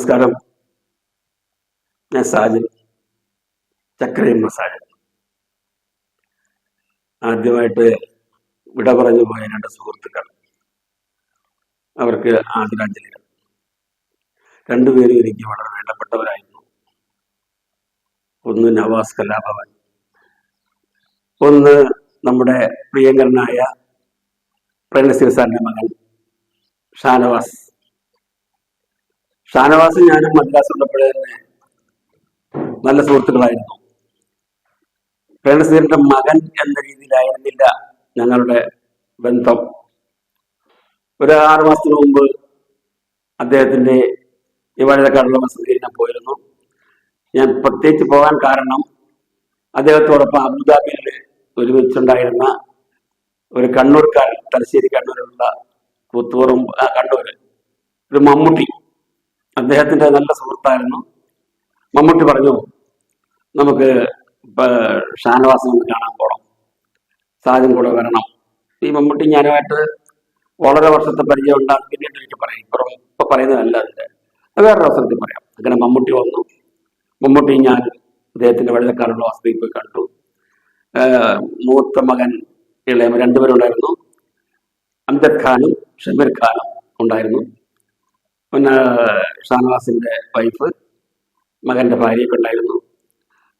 നമസ്കാരം. ഞാൻ സാജൻ, ചക്രയും മസാജൻ. ആദ്യമായിട്ട് വിട പറഞ്ഞു പോയ രണ്ട് സുഹൃത്തുക്കൾ, അവർക്ക് ആദരാഞ്ജലികൾ. രണ്ടുപേരും എനിക്ക് വളരെ വേണ്ടപ്പെട്ടവരായിരുന്നു. ഒന്ന് നവാസ് കലാഭവൻ, ഒന്ന് നമ്മുടെ പ്രിയങ്കരനായ പ്രേംനസീർ സാറിന്റെ മകൻ ഷാനവാസ്. ഷാനവാസും ഞാനും മദ്രാസ് ഉള്ളപ്പോഴേ തന്നെ നല്ല സുഹൃത്തുക്കളായിരുന്നു. പ്രേംനസീറിന്റെ മകൻ എന്ന രീതിയിലായിരുന്നില്ല ഞങ്ങളുടെ ബന്ധം. ഒരു 6 മാസത്തിന് മുമ്പ് അദ്ദേഹത്തിന്റെ ഈ വഴുതക്കാടുള്ള വസതിയിൽ ഞാൻ പോയിരുന്നു. ഞാൻ പ്രത്യേകിച്ച് പോകാൻ കാരണം, അദ്ദേഹത്തോടൊപ്പം അബുദാബിയിൽ ഒരുമിച്ചുണ്ടായിരുന്ന ഒരു കണ്ണൂർക്കാരൻ, തലശ്ശേരി കണ്ണൂരിലുള്ള പുത്തൂറും കണ്ണൂര് ഒരു മമ്മൂട്ടി, അദ്ദേഹത്തിന്റെ നല്ല സുഹൃത്തായിരുന്നു. മമ്മൂട്ടി പറഞ്ഞു, നമുക്ക് ഷാനവാസിനെ ഒന്ന് കാണാൻ പോകണം, സാജൻ കൂടെ വരണം. ഈ മമ്മൂട്ടി ഞാനുമായിട്ട് വളരെ വർഷത്തെ പരിചയം ഉണ്ടാകും. പിന്നീട് എനിക്ക് പറയാം, ഇപ്പൊ പറയുന്നതല്ല, അതിന്റെ വേറൊരു അവസരത്തിൽ പറയാം. അങ്ങനെ മമ്മൂട്ടി വന്നു. മമ്മൂട്ടി ഞാൻ അദ്ദേഹത്തിന്റെ വഴുതക്കാടുള്ള വസതിയിൽ പോയി കണ്ടു. മൂത്ത മകൻ ഇളയമ രണ്ടുപേരും ഉണ്ടായിരുന്നു. അംജദ് ഖാനും ഷമീർ ഖാനും ഉണ്ടായിരുന്നു. പിന്നെ ഷാനവാസിന്റെ വൈഫ്, മകന്റെ ഭാര്യയൊക്കെ ഉണ്ടായിരുന്നു.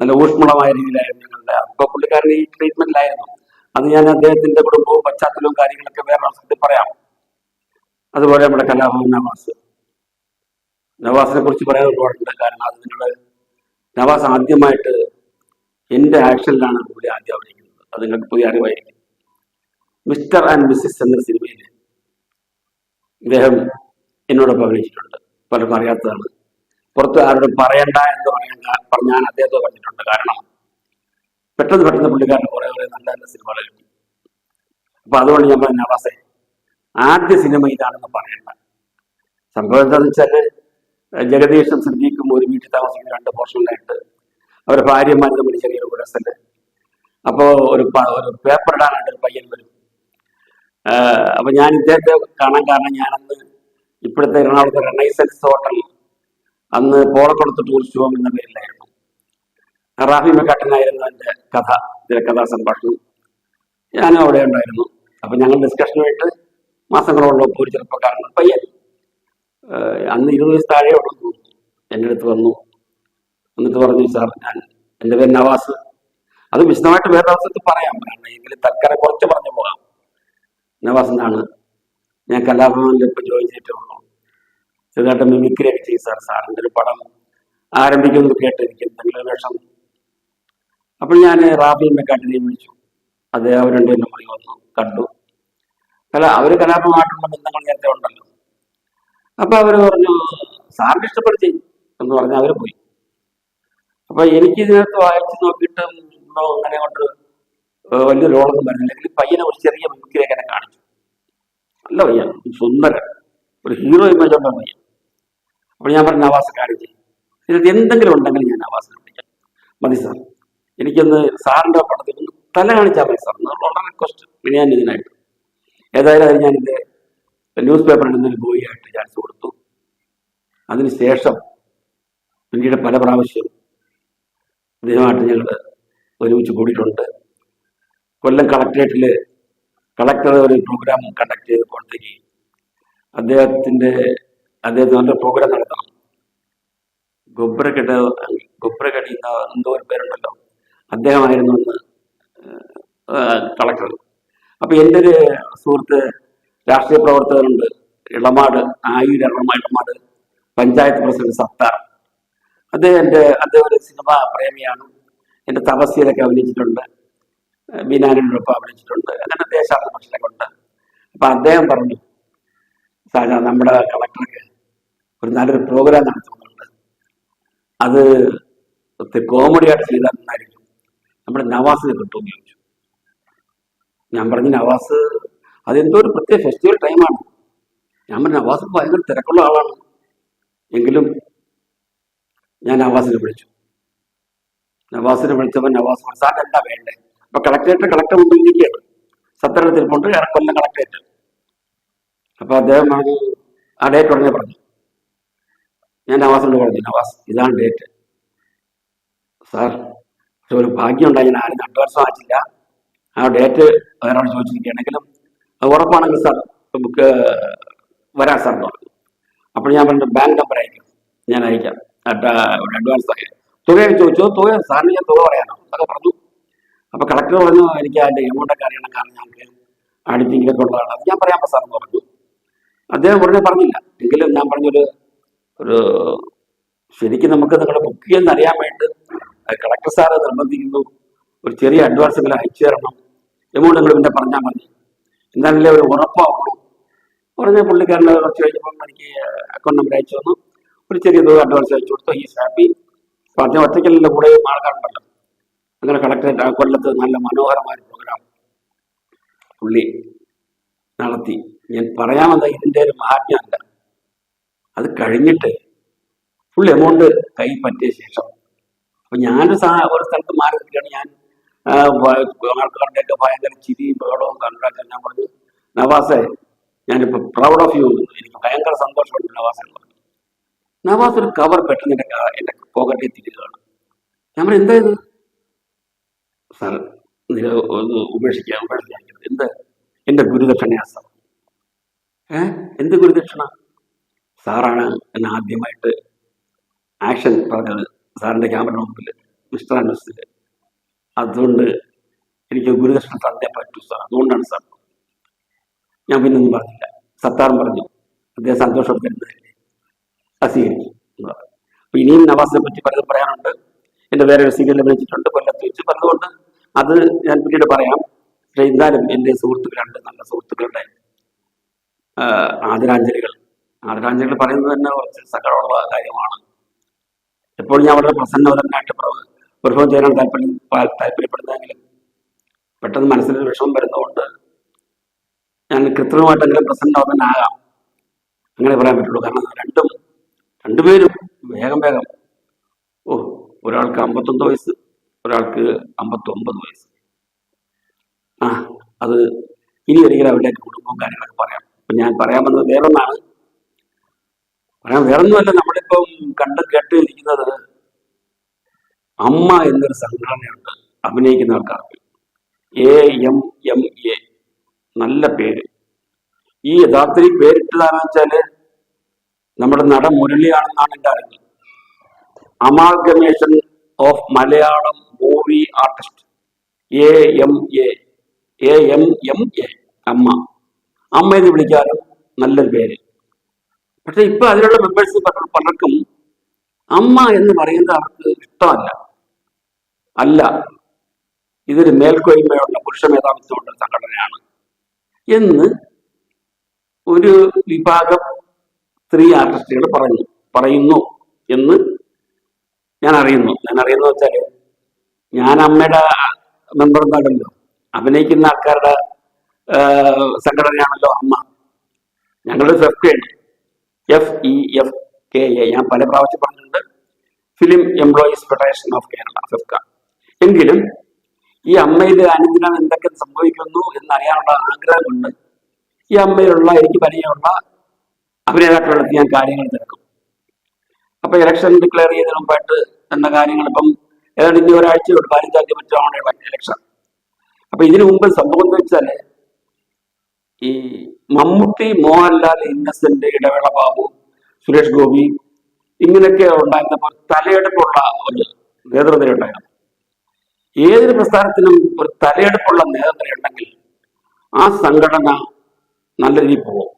നല്ല ഊഷ്മളമായ രീതിയിലായിരുന്നു ഞങ്ങളുടെ. അപ്പൊ പുള്ളിക്കാരൻ ഈ ട്രീറ്റ്മെന്റിലായിരുന്നു. അത് ഞാൻ അദ്ദേഹത്തിന്റെ കുടുംബവും പശ്ചാത്തലവും കാര്യങ്ങളൊക്കെ വേറെ അവസരത്തിൽ പറയാം. അതുപോലെ നമ്മുടെ കലാഭവൻ നവാസിനെ കുറിച്ച് പറയാൻ ഒരുപാടുണ്ട്. കാരണം അത് നവാസ് ആദ്യമായിട്ട് എന്റെ ആക്ഷനിലാണ് പുള്ളി ആദ്യം അഭിനയിക്കുന്നത്. അത് നിങ്ങൾക്ക് പുതിയ അറിവായിരിക്കും. മിസ്റ്റർ ആൻഡ് മിസ്സിസ് എന്ന സിനിമയിൽ ഇദ്ദേഹം എന്നോടൊപ്പം അഭിനയിച്ചിട്ടുണ്ട്. പലർക്കും അറിയാത്തതാണ്. പുറത്ത് ആരോടും പറയണ്ട എന്ന് ഞാൻ അദ്ദേഹത്തെ പറഞ്ഞിട്ടുണ്ട്. കാരണം പെട്ടെന്ന് പുള്ളിക്കാരന് കുറെ നല്ല നല്ല സിനിമകൾ കിട്ടി. അപ്പൊ അതുകൊണ്ട് ഞാൻ പറഞ്ഞ നവാസെ, ആദ്യ സിനിമ ഇതാണെന്ന് പറയണ്ട. സംഭവം എന്താണെന്ന് വെച്ചാല്, ജഗദീഷും സിദ്ദീഖും ഒരു വീട്ടിൽ താമസിക്കുന്ന 2 പോർഷനിലായിട്ട് അവരുടെ ഭാര്യമാര് തമ്മിൽ ചെറിയൊരു കുഴസല്. അപ്പോ ഒരു പേപ്പർ ഇടാനായിട്ട് ഒരു പയ്യൻ വരും. അപ്പൊ ഞാൻ ഇദ്ദേഹത്തെ കാണാൻ കാരണം, ഞാനന്ന് ഇപ്പോഴത്തെ എറണാകുളത്തെ റെനൈസൻസ് ഹോട്ടൽ, അന്ന് പോളക്കുളത്ത് ടൂറിസ്റ്റ് ഹോം എന്ന പേരിലായിരുന്നു. റാഫി മെക്കാട്ടനായിരുന്നു എൻ്റെ തിരക്കഥാ സംഭാഷണം. ഞാനും അവിടെ ഉണ്ടായിരുന്നു. അപ്പൊ ഞങ്ങൾ ഡിസ്കഷനുമായിട്ട് മാസങ്ങളോളം ഒരു ചെറുപ്പക്കാരൻ പയ്യൻ, അന്ന് 20 വയസ്സ് താഴെ ഉള്ളൂ, എൻ്റെ അടുത്ത് വന്നു. എന്നിട്ട് പറഞ്ഞു, സാർ എൻ്റെ പേര് നവാസ്. അത് വിശദമായിട്ട് വേറെ അവസരത്തിൽ പറയാം, കാരണം എങ്കിലും തൽക്കാലം കുറച്ച് പറഞ്ഞു പോകാം. നവാസ് എന്നാണ്. ഞാൻ കലാഭവനിൽ ഇപ്പൊ ജോയിൻ ചെയ്തിട്ടുള്ളൂ. ചെറുതായിട്ട് മിമിക്രി ഒക്കെ ചെയ്യും സാർ. സാറിൻ്റെ ഒരു പടം ആരംഭിക്കുമെന്ന് കേട്ടിരിക്കും, എന്തെങ്കിലും വേഷം. അപ്പോൾ ഞാൻ റാഫി മെക്കാട്ടിനെ വിളിച്ചു. അദ്ദേഹം അവർ രണ്ടുപേരും മണി വന്നു, കണ്ടു. അവര് കലാപമായിട്ടുള്ള ബന്ധങ്ങൾ നേരത്തെ ഉണ്ടല്ലോ. അപ്പൊ അവര് പറഞ്ഞു, സാറിന് ഇഷ്ടപ്പെടുത്തി എന്ന് പറഞ്ഞ് അവര് പോയി. അപ്പൊ എനിക്ക് ഇതിനകത്ത് വായിച്ചു നോക്കിയിട്ട് അങ്ങനെ കൊണ്ട് വലിയ റോളൊന്നും വരുന്നില്ലെങ്കിൽ പയ്യനെ ഒരു ചെറിയ മിമിക്രിയൊക്കെ എന്നെ കാണിച്ചു. നല്ല പയ്യൻ, സുന്ദരൻ, ഒരു ഹീറോ ഇമേജ് ഉള്ള പയ്യൻ. അപ്പോൾ ഞാൻ പറഞ്ഞു, നവാസ് കാണിച്ചു, ഇതിനകത്ത് എന്തെങ്കിലും ഉണ്ടെങ്കിൽ ഞാൻ നവാസിനെ വിളിക്കാം. മതി സാർ, എനിക്കൊന്ന് സാറിന്റെ പടത്തിൽ ഒന്ന് തല കാണിച്ചാൽ മതി സാർ എന്നുള്ള റിക്വസ്റ്റ്. പിന്നെ ഞാൻ ഇതിനായിട്ട് ഏതായാലും അത് ഞാൻ എൻ്റെ ന്യൂസ് പേപ്പറിൽ നിന്നൊരു ബോയിയായിട്ട് ചാൻസ് കൊടുത്തു. അതിനുശേഷം പിന്നീട് പല പ്രാവശ്യം ഇദ്ദേഹമായിട്ട് ഞങ്ങൾ ഒരുമിച്ച് കൂടിയിട്ടുണ്ട്. കൊല്ലം കളക്ടറേറ്റിൽ കളക്ടർ ഒരു പ്രോഗ്രാം കണ്ടക്ട് ചെയ്തപ്പോഴത്തേക്ക് അദ്ദേഹത്തിന് നല്ല പ്രോഗ്രാം നടത്തണം. ഗൊബ്രകടി എന്തോ ഒരു പേരുണ്ടല്ലോ, അദ്ദേഹമായിരുന്നു അന്ന് കളക്ടർ. അപ്പൊ എൻ്റെ ഒരു സുഹൃത്ത് രാഷ്ട്രീയ പ്രവർത്തകരുണ്ട്, ഇളമാട് പഞ്ചായത്ത് പ്രസിഡന്റ് സത്താർ. അദ്ദേഹം ഒരു സിനിമ പ്രേമിയാണ്. എൻ്റെ തപസ്യയിലൊക്കെ അഭിനയിച്ചിട്ടുണ്ട്, ബിനാനിനോടൊപ്പം അഭിനയിച്ചിട്ടുണ്ട്. അങ്ങനെ ദേശാടന പക്ഷിലൊക്കെ ഉണ്ട്. അപ്പൊ അദ്ദേഹം പറഞ്ഞു, സാധാ നമ്മുടെ കളക്ടർക്ക് ഒരു നല്ലൊരു പ്രോഗ്രാം നടത്തുന്നുണ്ട്, അത് ഒത്തിരി കോമഡിയായിട്ട് ചെയ്താൽ നന്നായിരിക്കും, നമ്മുടെ നവാസിനെ കിട്ടുമെന്ന് ചോദിച്ചു. ഞാൻ പറഞ്ഞു, നവാസ് അതെന്തോ ഒരു പ്രത്യേക ഫെസ്റ്റിവൽ ടൈമാണ്. ഞാൻ പറഞ്ഞു, നവാസ് ഭയങ്കര തിരക്കുള്ള ആളാണ്. എങ്കിലും ഞാൻ നവാസിനെ വിളിച്ചു. നവാസിനെ വിളിച്ചപ്പോൾ നവാസ് സാറിന് എന്താ വേണ്ടേ? അപ്പൊ കളക്ടർ മുമ്പിൽ ഇരിക്കുകയാണ്, സത്യത്തിൽ കൊണ്ട് കൊല്ലം കളക്ടറേറ്റ്. അപ്പൊ അദ്ദേഹം പറഞ്ഞു, ആ ഡേറ്റ് ഉടനെ പറഞ്ഞു. ഞാൻ നവാസിനോട് പറഞ്ഞു, നവാസ് ഇതാണ് ഡേറ്റ്. സാർ പക്ഷെ ഒരു ഭാഗ്യം ഉണ്ടായി, ഞാൻ ആരും അഡ്വാൻസ് വാങ്ങിച്ചില്ല. ആ ഡേറ്റ് വേറൊരാൾ ചോദിച്ചിരിക്കുകയാണെങ്കിലും അത് ഉറപ്പാണെങ്കിൽ സാർ ബുക്ക് വരാൻ സാർ എന്ന് പറഞ്ഞു. അപ്പോൾ ഞാൻ പറഞ്ഞു ബാങ്ക് നമ്പർ അയക്കാം, ഞാൻ അയക്കാം, അഡ്വാൻസ് ആയി തുക ചോദിച്ചു. തുക സാറിന് ഞാൻ തുക പറയാനോ എന്നൊക്കെ പറഞ്ഞു. അപ്പോൾ കളക്ടർ പറഞ്ഞു എനിക്ക് അതിൻ്റെ എമൗണ്ടൊക്കെ അറിയണം, കാരണം ഞങ്ങൾക്ക് ആഡിറ്റിങ്ങിലൊക്കെ ഉള്ളതാണ്, അത് ഞാൻ പറയാം സാർ എന്ന് പറഞ്ഞു. അദ്ദേഹം ഉടനെ പറഞ്ഞില്ല. എങ്കിലും ഞാൻ പറഞ്ഞൊരു ശരിക്കും നമുക്ക് നിങ്ങളുടെ ബുക്ക് ചെയ്യുന്ന അറിയാൻ വേണ്ടി കളക്ടർ സാറ് നിർബന്ധിക്കുന്നു, ഒരു ചെറിയ അഡ്വാൻസ് എങ്കിലും അയച്ചു തരണം, എമൗണ്ട് നിങ്ങൾ പിന്നെ പറഞ്ഞാൽ മതി, എന്നാലല്ലേ ഒരു ഉറപ്പാവുള്ളൂ പറഞ്ഞ. പുള്ളിക്കാരൻ്റെ കുറച്ച് കഴിഞ്ഞപ്പം എനിക്ക് അക്കൗണ്ട് നമ്പർ അയച്ചു തന്നു, ഒരു ചെറിയ തുക അഡ്വാൻസ് അയച്ചു കൊടുത്തു. Is happy. അപ്പം അദ്ദേഹം ഒറ്റയ്ക്കലിൻ്റെ കൂടെ ആൾക്കാരുണ്ടല്ലോ. അങ്ങനെ കളക്ടറേറ്റ് കൊല്ലത്ത് നല്ല മനോഹരമായ പ്രോഗ്രാം പുള്ളി നടത്തി. ഞാൻ പറയാമെന്ന ഇതിൻ്റെ ഒരു മഹാത്മ്യമല്ല, അത് കഴിഞ്ഞിട്ട് ഫുൾ എമൗണ്ട് കൈ പറ്റിയ ശേഷം അപ്പൊ ഞാനൊരു സ്ഥലത്ത് മാറി നിൽക്കുകയാണ്. ഞാൻ ആൾക്കാരുടെയൊക്കെ ഭയങ്കര ചിരിയും ബഹളവും കണ്ടാൽ ഞാൻ പറഞ്ഞു, നവാസെ ഞാനിപ്പോൾ പ്രൗഡ് ഓഫ് യു, എനിക്ക് ഭയങ്കര സന്തോഷമുണ്ട് നവാസ് എന്ന് പറഞ്ഞു. നവാസ് ഒരു കവർ പെട്ടെന്ന് എൻ്റെ പോക്കറ്റിൽ തിരികെയാണ്. ഞാൻ പറഞ്ഞു എന്തായത് സാർ, ഉപേക്ഷിക്കാൻ എന്ത്? എൻ്റെ ഗുരുദക്ഷിണയാ സാർ. എന്ത് ഗുരുദക്ഷിണ? സാറാണ് എന്നെ ആദ്യമായിട്ട് ആക്ഷൻ പറഞ്ഞത് സാറിൻ്റെ ക്യാമറ മുമ്പിൽ, മിസ്റ്റർ ആൻഡ് മിസ്സിൽ. അതുകൊണ്ട് എനിക്ക് ഗുരുദക്ഷിണ തന്നേ പറ്റൂ സാർ, അതുകൊണ്ടാണ് സാർ. ഞാൻ പിന്നൊന്നും പറഞ്ഞില്ല. സത്താറും പറഞ്ഞു അദ്ദേഹം സന്തോഷം തരുന്നതല്ലേ, അത് സ്വീകരിക്കും എന്ന് പറഞ്ഞു. അപ്പൊ ഇനിയും നവാസിനെ പറ്റി പലതും പറയാനുണ്ട്. എൻ്റെ വേറെ ഒരു സീരിയൽ അഭിനയിച്ചിട്ടുണ്ട് കൊല്ലത്ത് വെച്ച്, പലതുകൊണ്ട് അത് ഞാൻ പിന്നീട് പറയാം. പക്ഷെ എന്തായാലും എൻ്റെ സുഹൃത്തുക്കളുണ്ട്, നല്ല സുഹൃത്തുക്കളുടെ ആദരാഞ്ജലികൾ പറയുന്നത് തന്നെ കുറച്ച് സങ്കടമുള്ള കാര്യമാണ്. എപ്പോഴും ഞാൻ വളരെ പ്രസന്നവതനായിട്ട് പെർഫോം ചെയ്യാനാണ് താല്പര്യപ്പെടുന്നതെങ്കിലും പെട്ടെന്ന് മനസ്സിലൊരു വിഷമം വരുന്നതുകൊണ്ട് ഞാൻ കൃത്രിമമായിട്ടെങ്കിലും പ്രസന്നവതനാകാം, അങ്ങനെ പറയാൻ പറ്റുള്ളൂ. കാരണം രണ്ടുപേരും വേഗം ഒരാൾക്ക് 51 വയസ്സ്, ഒരാൾക്ക് 59 വയസ്സ്. അത് ഇനി ഒരിക്കലും അവരുടെയൊക്കെ കുടുംബവും കാര്യങ്ങളൊക്കെ പറയാം. ഇപ്പം ഞാൻ പറയാൻ വന്നത് വേറൊന്നുമല്ല, നമ്മളിപ്പം കേട്ട് ഇരിക്കുന്നത് അമ്മ എന്നൊരു സംഘടനയുണ്ട് അഭിനയിക്കുന്ന ആൾക്കാർക്ക്, AMMA, നല്ല പേര്. ഈ യഥാർത്ഥത്തിൽ പേരിട്ടതാണെന്ന് വെച്ചാല് നമ്മുടെ നടൻ മുരളിയാണെന്നാണ് എൻ്റെ അറിവ്. Amalgamation of Malayalam movie artist, AMMA, അമ്മ എന്ന് വിളിക്കാനും നല്ലൊരു പേര്. പക്ഷെ ഇപ്പൊ അതിലുള്ള മെമ്പേഴ്സ് പലർക്കും അമ്മ എന്ന് പറയുന്നത് അവർക്ക് ഇഷ്ടമല്ല. ഇതൊരു മേൽക്കോയ്മയുള്ള പുരുഷ മേധാവിത്വമുള്ള സംഘടനയാണ് എന്ന് ഒരു വിഭാഗം സ്ത്രീ ആർട്ടിസ്റ്റുകൾ പറയുന്നു എന്ന് ഞാൻ അറിയുന്നു വെച്ചാല് ഞാൻ അമ്മയുടെ മെമ്പർ എന്നാണല്ലോ, അഭിനയിക്കുന്ന ആൾക്കാരുടെ സംഘടനയാണല്ലോ അമ്മ. ഞങ്ങളുടെ FEFKA, ഞാൻ പല പ്രാവശ്യം പറഞ്ഞിട്ടുണ്ട്, film employees federation of Kerala, FEFKA. എങ്കിലും ഈ അമ്മയിൽ അനുദിനം എന്തൊക്കെ സംഭവിക്കുന്നു എന്നറിയാനുള്ള ആഗ്രഹം കൊണ്ട് ഈ അമ്മയിലുള്ള എനിക്ക് പരിചയമുള്ള അഭിനേതാക്കളെടുത്ത് ഞാൻ കാര്യങ്ങൾ തിരക്കും. അപ്പൊ ഇലക്ഷൻ ഡിക്ലെയർ ചെയ്തതിന് മുമ്പായിട്ട് എന്ന കാര്യങ്ങൾ ഇപ്പം ഏതാണ്ട് ഇനി ഒരാഴ്ചയോട് 15-ാം തീയതി മറ്റാണ് ഇലക്ഷൻ. അപ്പൊ ഇതിനു മുമ്പ് സംഭവം എന്ന് വെച്ചാല് ഈ മമ്മൂട്ടി, മോഹൻലാൽ, ഇന്നസെന്റ്, ഇടവേള ബാബു, സുരേഷ് ഗോപി ഇങ്ങനെയൊക്കെ ഉണ്ടായിരുന്നപ്പോൾ തലയെടുപ്പുള്ള ഒരു നേതൃത്വം ഉണ്ടായിരുന്നു. ഏതൊരു പ്രസ്ഥാനത്തിനും ഒരു തലയെടുപ്പുള്ള നേതൃത്വം ഉണ്ടെങ്കിൽ ആ സംഘടന നല്ല രീതിയിൽ പോകും.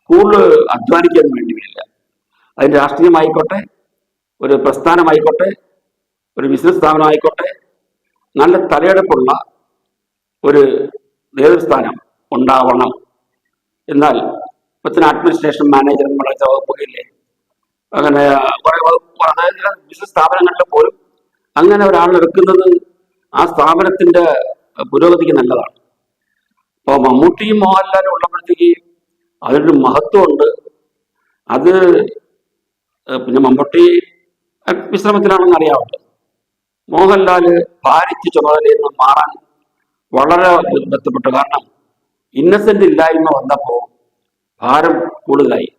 കൂടുതൽ അധ്വാനിക്കാൻ വേണ്ടി വരില്ല. അതിന് രാഷ്ട്രീയമായിക്കോട്ടെ, ഒരു പ്രസ്ഥാനമായിക്കോട്ടെ, ഒരു ബിസിനസ് സ്ഥാപനമായിക്കോട്ടെ, നല്ല തലയെടുപ്പുള്ള ഒരു നേതൃസ്ഥാനം ഉണ്ടാവണം. എന്നാൽ ഇപ്പത്തിന് അഡ്മിനിസ്ട്രേഷൻ മാനേജർ എന്നുള്ള വകുപ്പൊക്കെ അങ്ങനെ കുറെ വകുപ്പ്, അതായത് ബിസിനസ് സ്ഥാപനങ്ങളിൽ പോലും അങ്ങനെ ഒരാൾ എടുക്കുന്നത് ആ സ്ഥാപനത്തിന്റെ പുരോഗതിക്ക് നല്ലതാണ്. അപ്പോൾ മമ്മൂട്ടിയും മോഹൻലാലും ഉള്ളപ്പോഴത്തേക്ക് അതിനൊരു മഹത്വമുണ്ട്. അത് പിന്നെ മമ്മൂട്ടി വിശ്രമത്തിലാണെന്ന് അറിയാമല്ലോ. മോഹൻലാല് ഭാരിച്ച ചുമതലയിൽ നിന്ന് മാറാൻ വളരെ ബന്ധപ്പെട്ടു. കാരണം ഇന്നസെന്റ് ഇല്ലായ്മ വന്നപ്പോൾ ഭാരം കൂടുതലായി.